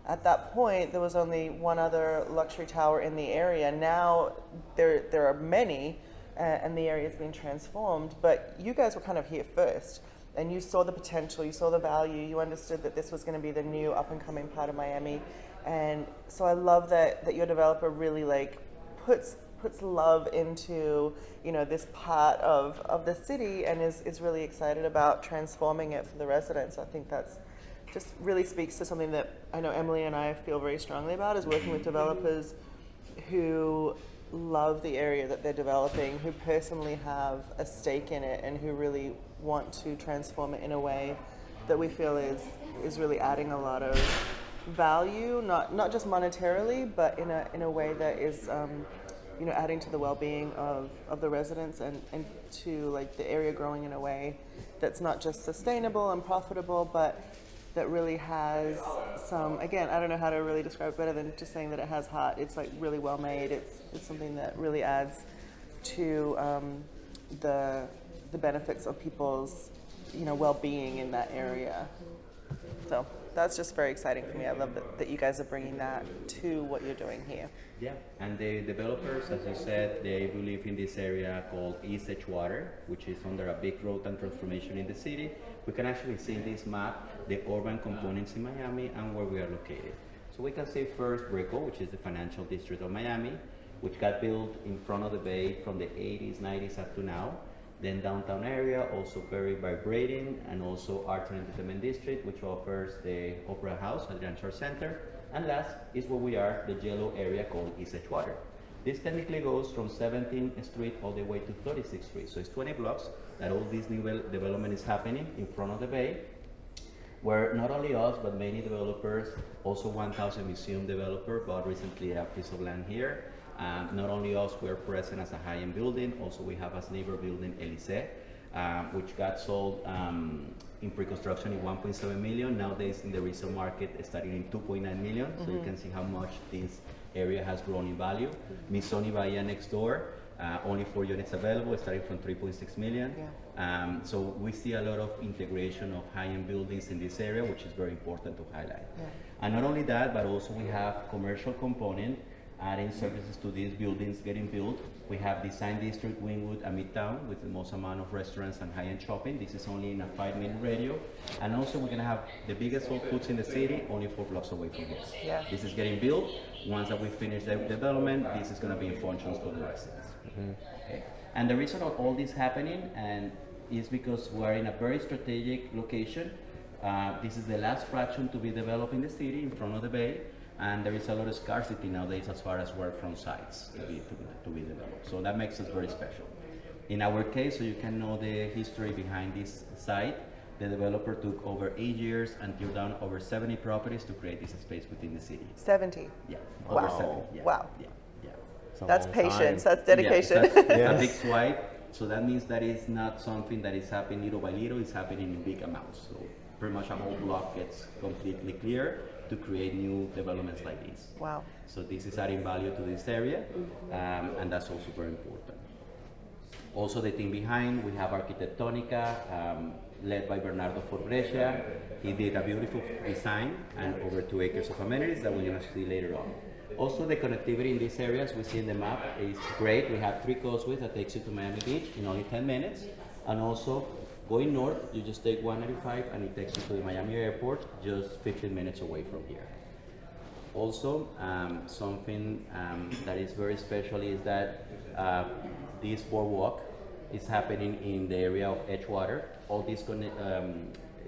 At that point, there was only one other luxury tower in the area. Now there are many, and the area has been transformed. But you guys were kind of here first, and you saw the potential, you saw the value, you understood that this was going to be the new up-and-coming part of Miami. And so I love that your developer really like puts love into, you know, this part of the city, and is really excited about transforming it for the residents. I think that's just really speaks to something that I know Emily and I feel very strongly about, is working with developers who love the area that they're developing, who personally have a stake in it, and who really want to transform it in a way that we feel is really adding a lot of value, not just monetarily, but in a way that is adding to the well-being of the residents and to like the area growing in a way that's not just sustainable and profitable, but that really has some, again, I don't know how to really describe it better than just saying that it has heart. It's like really well made. It's something that really adds to the benefits of people's well-being in that area. So that's just very exciting for me. I love that you guys are bringing that to what you're doing here. Yeah, and the developers, as you said, they believe in this area called East Edgewater, which is under a big growth and transformation in the city. We can actually see in this map the urban components in Miami and where we are located. So we can see first Brickell, which is the financial district of Miami, which got built in front of the bay from the 80s, 90s up to now. Then downtown area, also very vibrating, and also Arts and Entertainment District, which offers the Opera House, Adrian Church Center. And last is where we are, the yellow area called East Edgewater. This technically goes from 17th Street all the way to 36th Street. So it's 20 blocks that all this new development is happening in front of the bay, where not only us, but many developers, also 1000 Museum developer bought recently a piece of land here. Not only us, we're present as a high-end building, also we have as neighbor building Elysee, which got sold in pre-construction in 1.7 million. Nowadays in the resale market, starting in 2.9 million. Mm-hmm. So you can see how much this area has grown in value. Missoni Bahia next door, only 4 units available, starting from 3.6 million. Yeah. So we see a lot of integration of high-end buildings in this area, which is very important to highlight. Yeah. And not only that, but also we have commercial component adding services to these buildings getting built. We have Design District, Wynwood, and Midtown with the most amount of restaurants and high-end shopping. This is only in a 5-minute radio. And also we're gonna have the biggest Whole Foods in the city, only 4 blocks away from here. Yeah. This is getting built. Once that we finish the development, this is gonna be in functions for the residents. Mm-hmm. Okay. And the reason of all this happening is because we're in a very strategic location. This is the last fraction to be developed in the city in front of the bay. And there is a lot of scarcity nowadays as far as workfront sites to be developed. So that makes us very special. In our case, so you can know the history behind this site, the developer took over 8 years and threw down over 70 properties to create this space within the city. 70? Yeah, over wow. 70. Yeah. Wow. Yeah. Yeah. That's patience, that's dedication. Yeah, that's a big swipe. So that means that it's not something that is happening little by little, it's happening in big amounts. So pretty much a whole block gets completely clear to create new developments like this. Wow. So this is adding value to this area, and that's also very important. Also the team behind, we have Arquitectonica, led by Bernardo Forbrescia. He did a beautiful design and over 2 acres of amenities that we're going to see later on. Also the connectivity in these areas we see in the map is great. We have 3 causeways that takes you to Miami Beach in only 10 minutes, and also going north, you just take 195 and it takes you to the Miami airport, just 15 minutes away from here. Also, something that is very special is that this boardwalk is happening in the area of Edgewater. All these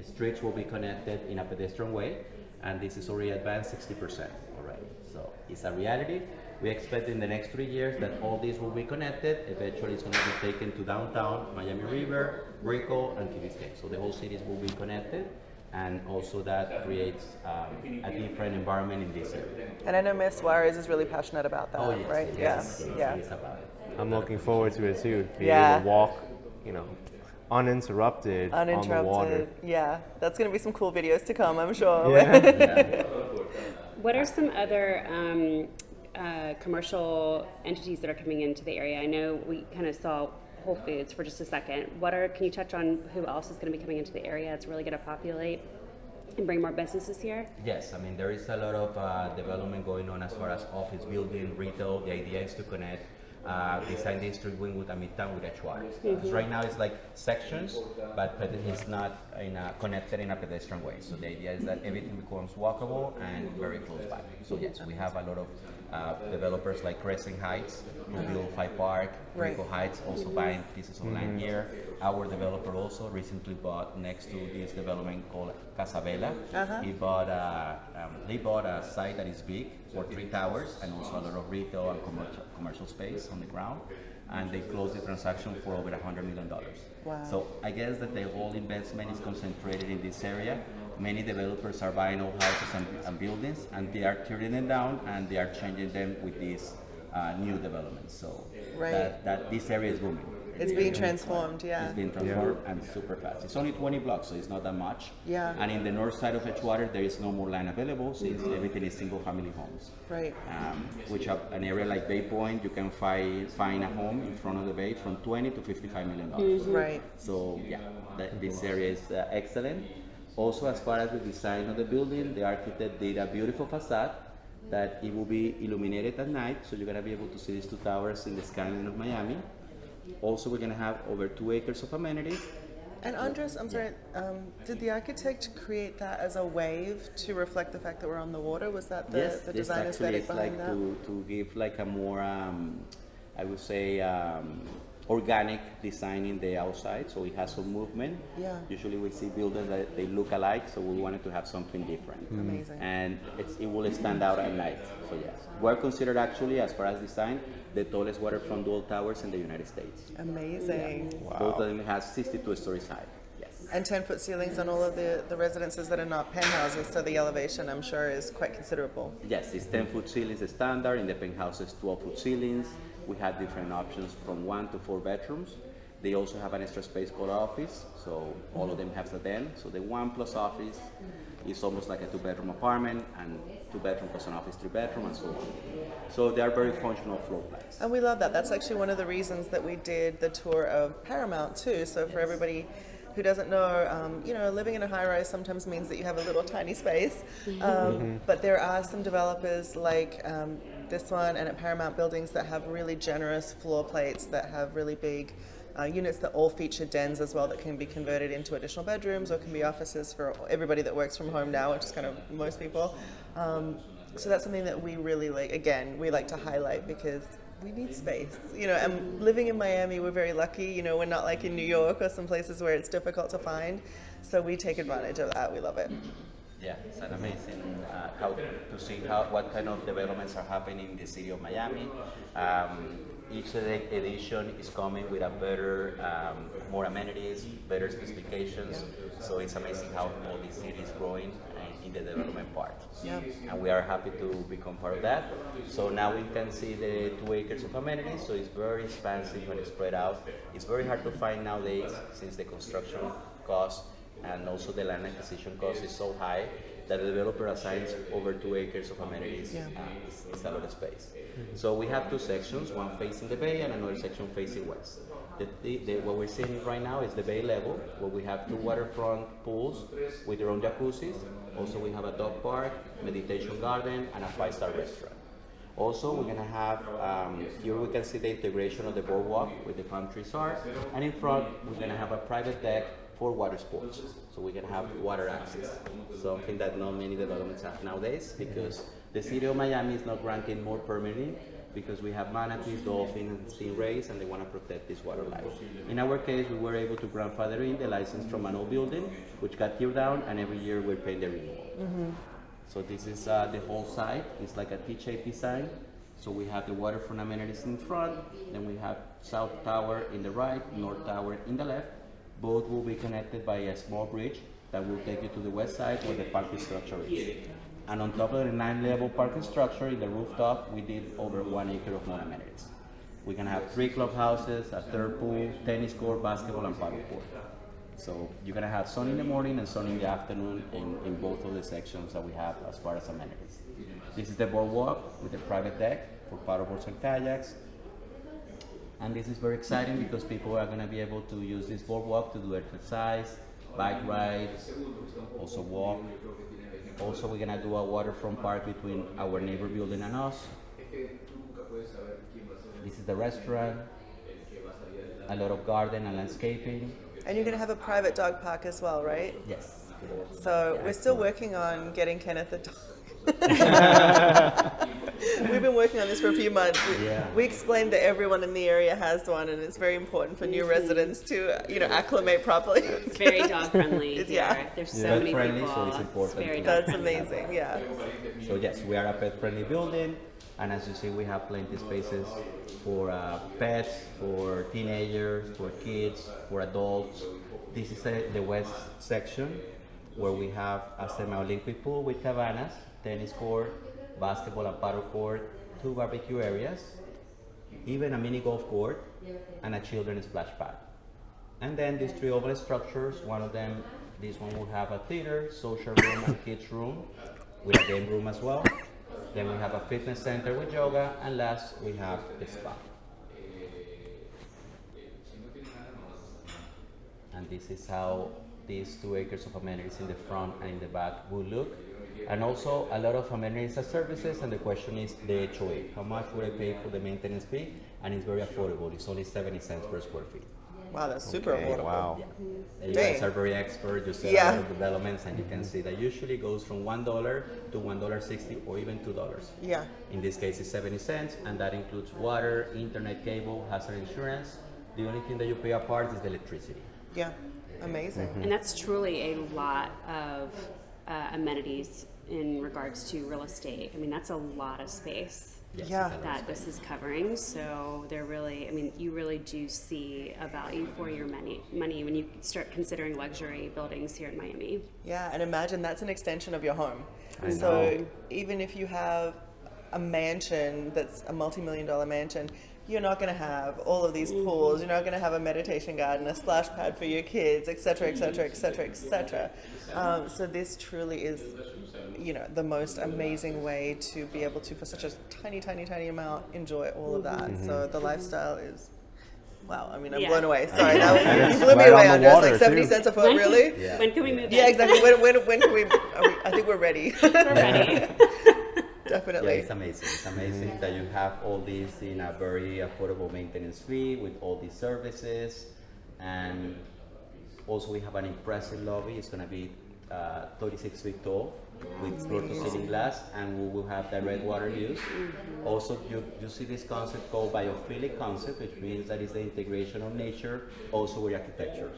streets will be connected in a pedestrian way, and this is already advanced 60% already. So it's a reality. We expect in the next 3 years that all these will be connected. Eventually it's going to be taken to downtown, Miami River, Brickell, and Key Biscayne. So the whole cities will be connected, and also that creates a different environment in this area. And I know Ms. Suarez is really passionate about that, yes, right? Yes, yeah. It's about it. I'm looking forward to it too. Be able to walk, uninterrupted on the water. Yeah, that's going to be some cool videos to come, I'm sure. Yeah. What are some other commercial entities that are coming into the area? I know we kind of saw Whole Foods for just a second. Can you touch on who else is going to be coming into the area? It's really going to populate and bring more businesses here? Yes, I mean there is a lot of development going on as far as office building, retail. The idea is to connect Design District, Wynwood, and Midtown with Edgewater. Because right now it's like sections, but it's not connected in a pedestrian way. So the idea is that everything becomes walkable and very close by. So yes, we have a lot of developers like Crescent Heights, who build Five Park, Rico Heights, also buying pieces of land here. Our developer also recently bought next to this development called Casabella. They bought a site that is big for 3 towers and also a lot of retail and commercial space on the ground. And they closed the transaction for over $100 million. Wow. So I guess that the whole investment is concentrated in this area. many developers are buying old houses and buildings, and they are tearing them down, and they are changing them with these new developments. So Right. that this area is booming. It's being transformed, yeah. It's being transformed and super fast. It's only 20 blocks, so it's not that much. Yeah. And in the north side of Edgewater, there is no more land available, since everything is single-family homes. Right. Which are an area like Bay Point, you can find a home in front of the bay from 20 to 55 million dollars. Right. So yeah, this area is excellent. Also, as far as the design of the building, the architect did a beautiful facade that it will be illuminated at night, so you're gonna be able to see these two towers in the skyline of Miami. Also, we're gonna have over 2 acres of amenities. And Andres, I'm sorry, did the architect create that as a wave to reflect the fact that we're on the water? Was that the design aesthetic behind that? To give like a more, I would say, organic design in the outside, so it has some movement. Yeah. Usually we see buildings that they look alike, so we wanted to have something different. Amazing. And it will stand out at night. So yes, we're considered actually, as far as design, the tallest waterfront dual towers in the United States. Amazing. Both of them has 62 stories high. Yes. And 10-foot ceilings on all of the residences that are not penthouses, so the elevation, I'm sure, is quite considerable. Yes, it's 10-foot ceilings is standard. In the penthouses, 12-foot ceilings. We have different options from 1 to 4 bedrooms. They also have an extra space called office, so all of them have a den. So the 1 plus office is almost like a 2-bedroom apartment, and 2-bedroom plus an office, 3-bedroom, and so on. So they are very functional floor plans. And we love that. That's actually one of the reasons that we did the tour of Paramount too. So for everybody who doesn't know, living in a high-rise sometimes means that you have a little tiny space. But there are some developers like this one and at Paramount Buildings that have really generous floor plates that have really big units that all feature dens as well that can be converted into additional bedrooms or can be offices for everybody that works from home now, which is kind of most people. So that's something that we really we like to highlight because we need space, and living in Miami, we're very lucky, we're not like in New York or some places where it's difficult to find. So we take advantage of that. We love it. Yeah, it's an amazing to see what kind of developments are happening in the city of Miami. Each edition is coming with a better, more amenities, better specifications. So it's amazing how all this city is growing in the development part. Yeah. And we are happy to become part of that. So now we can see the 2 acres of amenities. So it's very expansive and spread out. It's very hard to find nowadays since the construction cost and also the land acquisition cost is so high that the developer assigns over 2 acres of amenities. It's a lot of space. So we have 2 sections, one facing the bay and another section facing west. What we're seeing right now is the bay level, where we have 2 waterfront pools with their own jacuzzis. Also we have a dog park, meditation garden, and a 5-star restaurant. Also, we're going to have, here we can see the integration of the boardwalk with the palm trees are, and in front we're going to have a private deck for water sports. So we can have water access, something that not many developments have nowadays, because the city of Miami is not granting more permitting because we have manatees, dolphins, and stingrays, and they want to protect this water life. In our case, we were able to grandfather in the license from an old building, which got teared down, and every year we're paying the renewal. So this is the whole site. It's like a T-shaped design. So we have the waterfront amenities in front, then we have South Tower in the right, North Tower in the left. Both will be connected by a small bridge that will take you to the west side where the parking structure is. And on top of the 9-level parking structure, in the rooftop, we did over 1 acre of more amenities. We can have 3 clubhouses, a 3rd pool, tennis court, basketball, and paddle court. So you're gonna have sun in the morning and sun in the afternoon in both of the sections that we have as far as amenities. This is the boardwalk with a private deck for paddleboards and kayaks. And this is very exciting because people are gonna be able to use this boardwalk to do exercise, bike rides, also walk. Also, we're gonna do a waterfront park between our neighbor building and us. This is the restaurant, a lot of garden and landscaping. And you're going to have a private dog park as well, right? Yes. So we're still working on getting Kenneth a dog. We've been working on this for a few months. We explained that everyone in the area has one, and it's very important for new residents to, acclimate properly. It's very dog friendly here. Yeah. There's so many Pet-friendly, people. so it's important. very dog That's friendly. amazing, yeah. So yes, we are a pet-friendly building, and as you see, we have plenty of spaces for pets, for teenagers, for kids, for adults. This is the west section. where we have a semi-Olympic pool with cabanas, tennis court, basketball and paddle court, 2 barbecue areas, even a mini golf court, and a children's splash pad. And then these 3 oval structures, one of them, this one will have a theater, social room, and kids room, with a game room as well. Then we have a fitness center with yoga, and last we have the spa. And this is how these 2 acres of amenities in the front and in the back will look. And also a lot of amenities and services, and the question is the HOA. How much would I pay for the maintenance fee? And it's very affordable. It's only 70 cents per square feet. Wow, that's super affordable. Wow. You Dang. guys are very expert. You see a Yeah. lot of developments, and you can see that usually goes from $1 to $1.60 or even $2. Yeah. In this case, it's 70 cents, and that includes water, internet, cable, hazard insurance. The only thing that you pay apart is the electricity. Yeah. Amazing. And that's truly a lot of amenities in regards to real estate. I mean, that's a lot of space Yes, Yeah. it's a lot of that space. this is covering. So they're really, I mean, you really do see a value for your money when you start considering luxury buildings here in Miami. Yeah, and imagine that's an extension of your home. I So know. even if you have a mansion that's a multi-million-dollar mansion, you're not going to have all of these pools. You're not going to have a meditation garden, a splash pad for your kids, etc., etc., etc., etc. So this truly is, the most amazing way to be able to, for such a tiny, tiny, tiny amount, enjoy all of that. So the lifestyle is, wow. I mean, I'm Yeah. blown away. Sorry, now it's you blew me right away, on the Andrea. It's water, like 70 too. cents a foot, really? Yeah. When can we move Yeah, in? exactly. When can we? I think we're ready. We're ready. Yeah, Definitely. it's amazing. It's amazing that you have all these in a very affordable maintenance fee with all these services. And also we have an impressive lobby. It's going to be 36 feet tall with floor to ceiling glass, and we will have direct water use. Also, you see this concept called biophilic concept, which means that is the integration of nature also with architecture.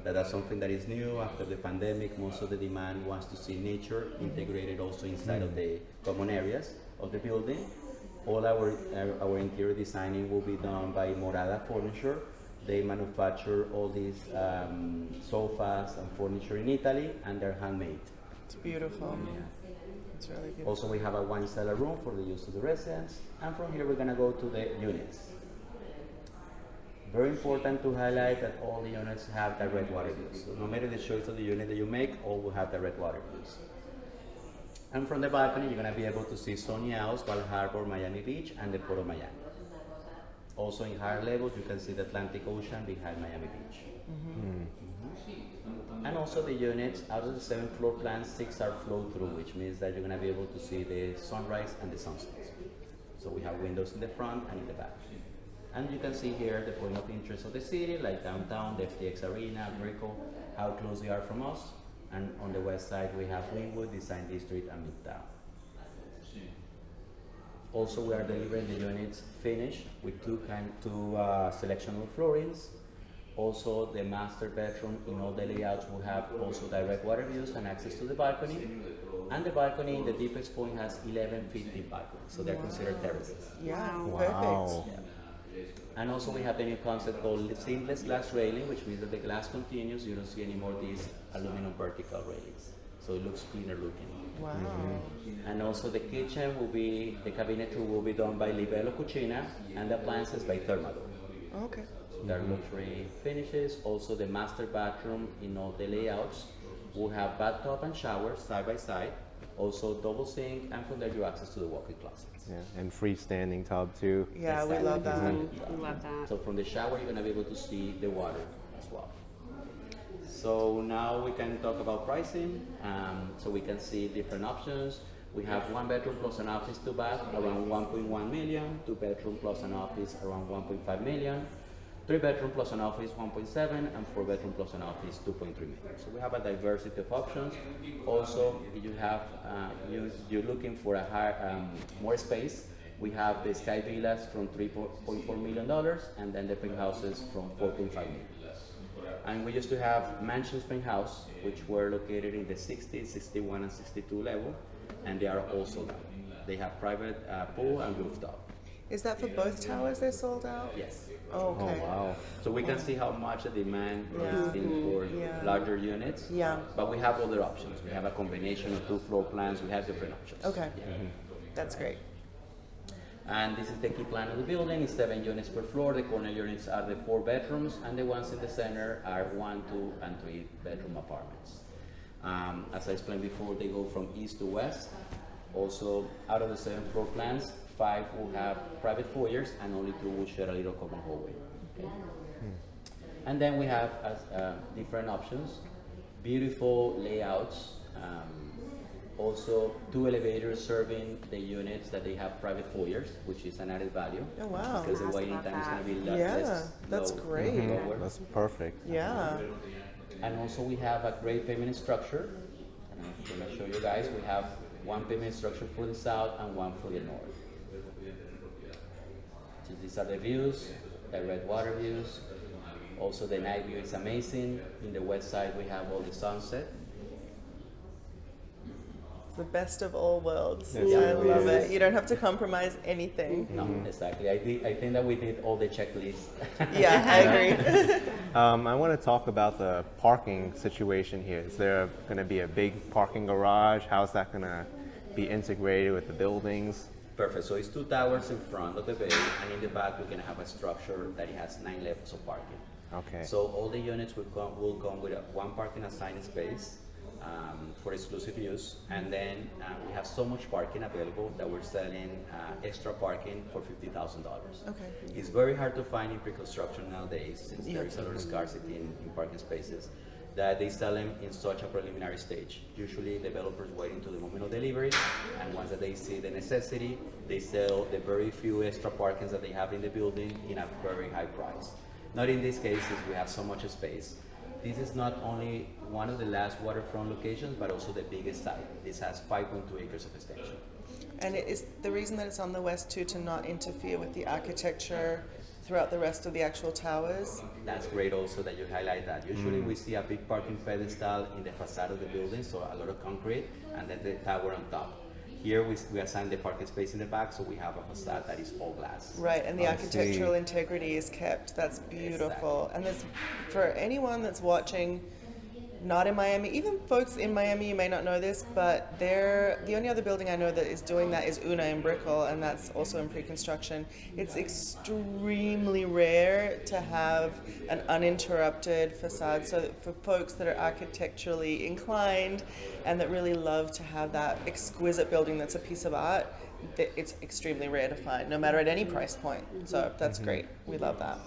That's something that is new after the pandemic. Most of the demand wants to see nature integrated also inside of the common areas of the building. All our interior designing will be done by Morada Furniture. They manufacture all these sofas and furniture in Italy, and they're handmade. It's beautiful. It's really beautiful. Also, we have a wine cellar room for the use of the residents. And from here, we're gonna go to the units. Very important to highlight that all the units have direct water use. So no matter the choice of the unit that you make, all will have direct water use. And from the balcony, you're gonna be able to see Stony Isles, Bal Harbor, Miami Beach, and the Port of Miami. Also in higher levels, you can see the Atlantic Ocean behind Miami Beach. And also the units, out of the 7 floor plans, 6 are flow through, which means that you're gonna be able to see the sunrise and the sunset. So we have windows in the front and in the back. And you can see here the point of interest of the city, like downtown, the FTX Arena, Brickell, how close they are from us. And on the west side, we have Wynwood, Design District, and Midtown. Also, we are delivering the units finished with two selection of floorings. Also, the master bedroom in all the layouts will have also direct water views and access to the balcony. And the balcony in the deepest point has 11 feet deep balcony, so they're considered terraces. Yeah, Wow. perfect. And also we have the new concept called seamless glass railing, which means that the glass continues. You don't see any more these aluminum vertical railings. So it looks cleaner looking. Wow. And also the kitchen will be, the cabinetry will be done by Livello Cucina, and the appliances by Thermador. Okay. They're luxury finishes. Also the master bathroom in all the layouts will have bathtub and shower side by side. Also double sink, and from there you access to the walk-in closet. Yeah, and freestanding tub too. Yeah, we love that. I love that. So from the shower, you're gonna be able to see the water as well. So now we can talk about pricing. So we can see different options. We have 1 bedroom plus an office, 2 bath, around 1.1 million. 2 bedroom plus an office, around 1.5 million. 3 bedroom plus an office, 1.7, and 4 bedroom plus an office, 2.3 million. So we have a diversity of options. Also, if you have you're looking for a higher, more space, we have the Sky Villas from $3.4 million, and then the penthouses from $4.5 million. And we used to have mansions penthouse, which were located in the 60, 61, and 62 level, and they are also down. They have private pool and rooftop. Is that for both towers they're sold out? Yes. Oh, okay. Oh, wow. So we can see how much the demand Yeah. is in for Yeah. larger units. Yeah. But we have other options. We have a combination of 2 floor plans. We have different options. Okay. Yeah. That's great. And this is the key plan of the building. It's 7 units per floor. The corner units are the 4 bedrooms, and the ones in the center are 1, 2, and 3 bedroom apartments. As I explained before, they go from east to west. Also, out of the 7 floor plans, 5 will have private foyers, and only 2 will share a little common hallway. Okay? And then we have different options, beautiful layouts. Also, 2 elevators serving the units that they have private foyers, which is an added value. Oh, wow. Because the Ask waiting about time is going to be that. Yeah, that's great. lower. That's perfect. Yeah. And also we have a great payment structure. And I'm going to show you guys. We have 1 payment structure for the south and 1 for the north. So these are the views, direct water views. Also the night view is amazing. In the west side we have all the sunset. It's the best of all worlds. Yes, I it love is. it. You don't have to compromise anything. No, exactly. I think that we did all the checklists. Yeah, I agree. I want to talk about the parking situation here. Is there going to be a big parking garage? How's that going to be integrated with the buildings? Perfect. So it's 2 towers in front of the bay, and in the back we're going to have a structure that has 9 levels of parking. Okay. So all the units will come with 1 parking assigned space for exclusive use, and then we have so much parking available that we're selling extra parking for $50,000. Okay. It's very hard to find in pre-construction nowadays, since there is a lot of scarcity in parking spaces, that they sell them in such a preliminary stage. Usually developers wait until the moment of delivery, and once that they see the necessity, they sell the very few extra parkings that they have in the building in a very high price. Not in this case, since we have so much space. This is not only one of the last waterfront locations, but also the biggest site. This has 5.2 acres of extension. And it is the reason that it's on the west too, to not interfere with the architecture throughout the rest of the actual towers. That's great also that you highlight that. Usually we see a big parking pedestal in the facade of the building, so a lot of concrete, and then the tower on top. Here we assign the parking space in the back, so we have a facade that is all glass. Right, and the I architectural see. integrity is kept. That's beautiful. And there's, for anyone that's watching, not in Miami, even folks in Miami, you may not know this, but the only other building I know that is doing that is Una in Brickell, and that's also in pre-construction. It's extremely rare to have an uninterrupted facade, so for folks that are architecturally inclined and that really love to have that exquisite building that's a piece of art, it's extremely rare to find, no matter at any price point. So that's great. We love that.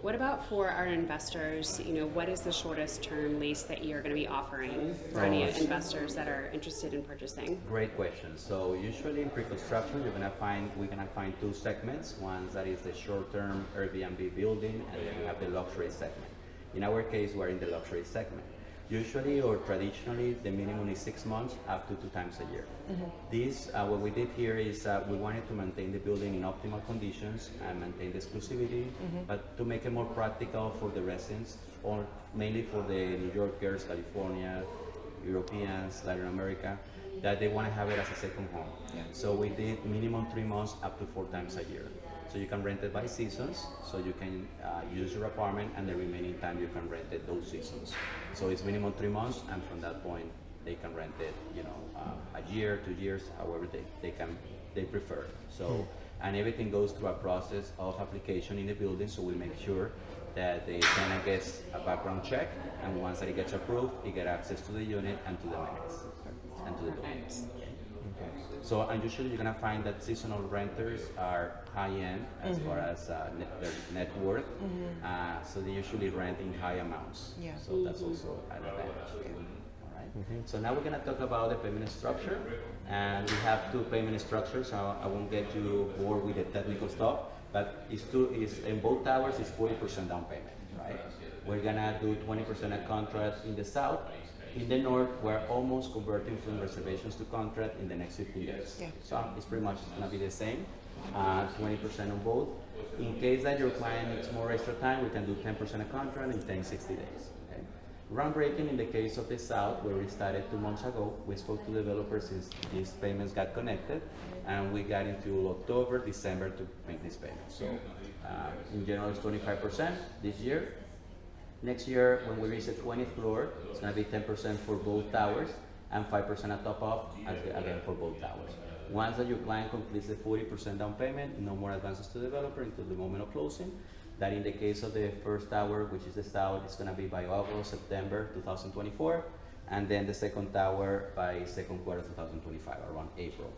What about for our investors? What is the shortest term lease that you're going to be offering for any investors that are interested in purchasing? Great question. So usually in pre-construction, we're gonna find 2 segments. One that is the short-term Airbnb building, and then we have the luxury segment. In our case, we're in the luxury segment. Usually or traditionally, the minimum is 6 months up to 2 times a year. This, what we did here is we wanted to maintain the building in optimal conditions and maintain the exclusivity, but to make it more practical for the residents, or mainly for the New Yorkers, California, Europeans, Latin America, that they want to have it as a second home. Yeah. So we did minimum 3 months up to 4 times a year. So you can rent it by seasons, so you can use your apartment, and the remaining time you can rent it those seasons. So it's minimum 3 months, and from that point they can rent it, a year, 2 years, however they prefer. So, and everything goes through a process of application in the building, so we make sure that the tenant gets a background check, and once that it gets approved, it gets access to the unit and to the amenities and to the building. So, and usually you're gonna find that seasonal renters are high-end as far as their net worth. So they usually rent in high amounts. Yeah. So that's also an advantage. All right. So now we're gonna talk about the payment structure, and we have 2 payment structures. So I won't get you bored with the technical stuff, but it's in both towers. It's 40% down payment, right? We're gonna do 20% at contract in the south. In the north, we're almost converting from reservations to contract in the next 15 days. Yeah. So it's pretty much going to be the same, 20% on both. In case that your client needs more extra time, we can do 10% of contract in 60 days. Okay? Groundbreaking in the case of the South, where we started 2 months ago, we spoke to developers since these payments got connected, and we got into October, December to make this payment. So in general, it's 25% this year. Next year, when we reach the 20th floor, it's going to be 10% for both towers and 5% on top of, again, for both towers. Once that your client completes the 40% down payment, no more advances to the developer until the moment of closing. That in the case of the first tower, which is the South, it's going to be by August, September 2024, and then the second tower by second quarter 2025, around April.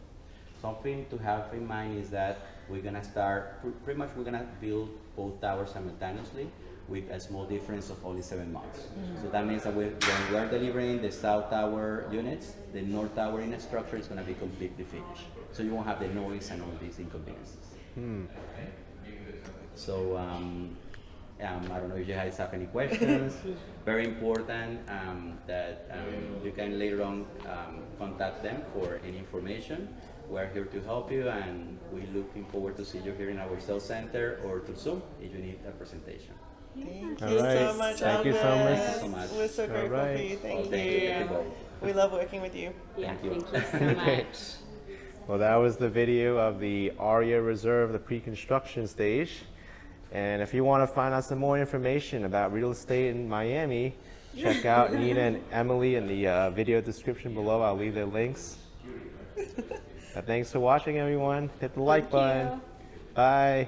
Something to have in mind is that we're going to start, pretty much we're going to build both towers simultaneously with a small difference of only 7 months. So that means that when we are delivering the South Tower units, the North Tower in a structure is going to be completely finished. So you won't have the noise and all these inconveniences. So I don't know if you guys have any questions. Very important that you can later on contact them for any information. We're here to help you, and we're looking forward to see you here in our sales center or to Zoom if you need a presentation. Thank All you right. so much, Thank you so Alvin. much. Thank you so much. We're so grateful right. for you. Thank Thank you. Thank you you. both. We love working with you. Yeah, Thank you. thank you so much. Well, that was the video of the Aria Reserve, the pre-construction stage. And if you want to find out some more information about real estate in Miami, check out Nina and Emily in the video description below. I'll leave their links. Thanks for watching, everyone. Hit the like button. you. Bye.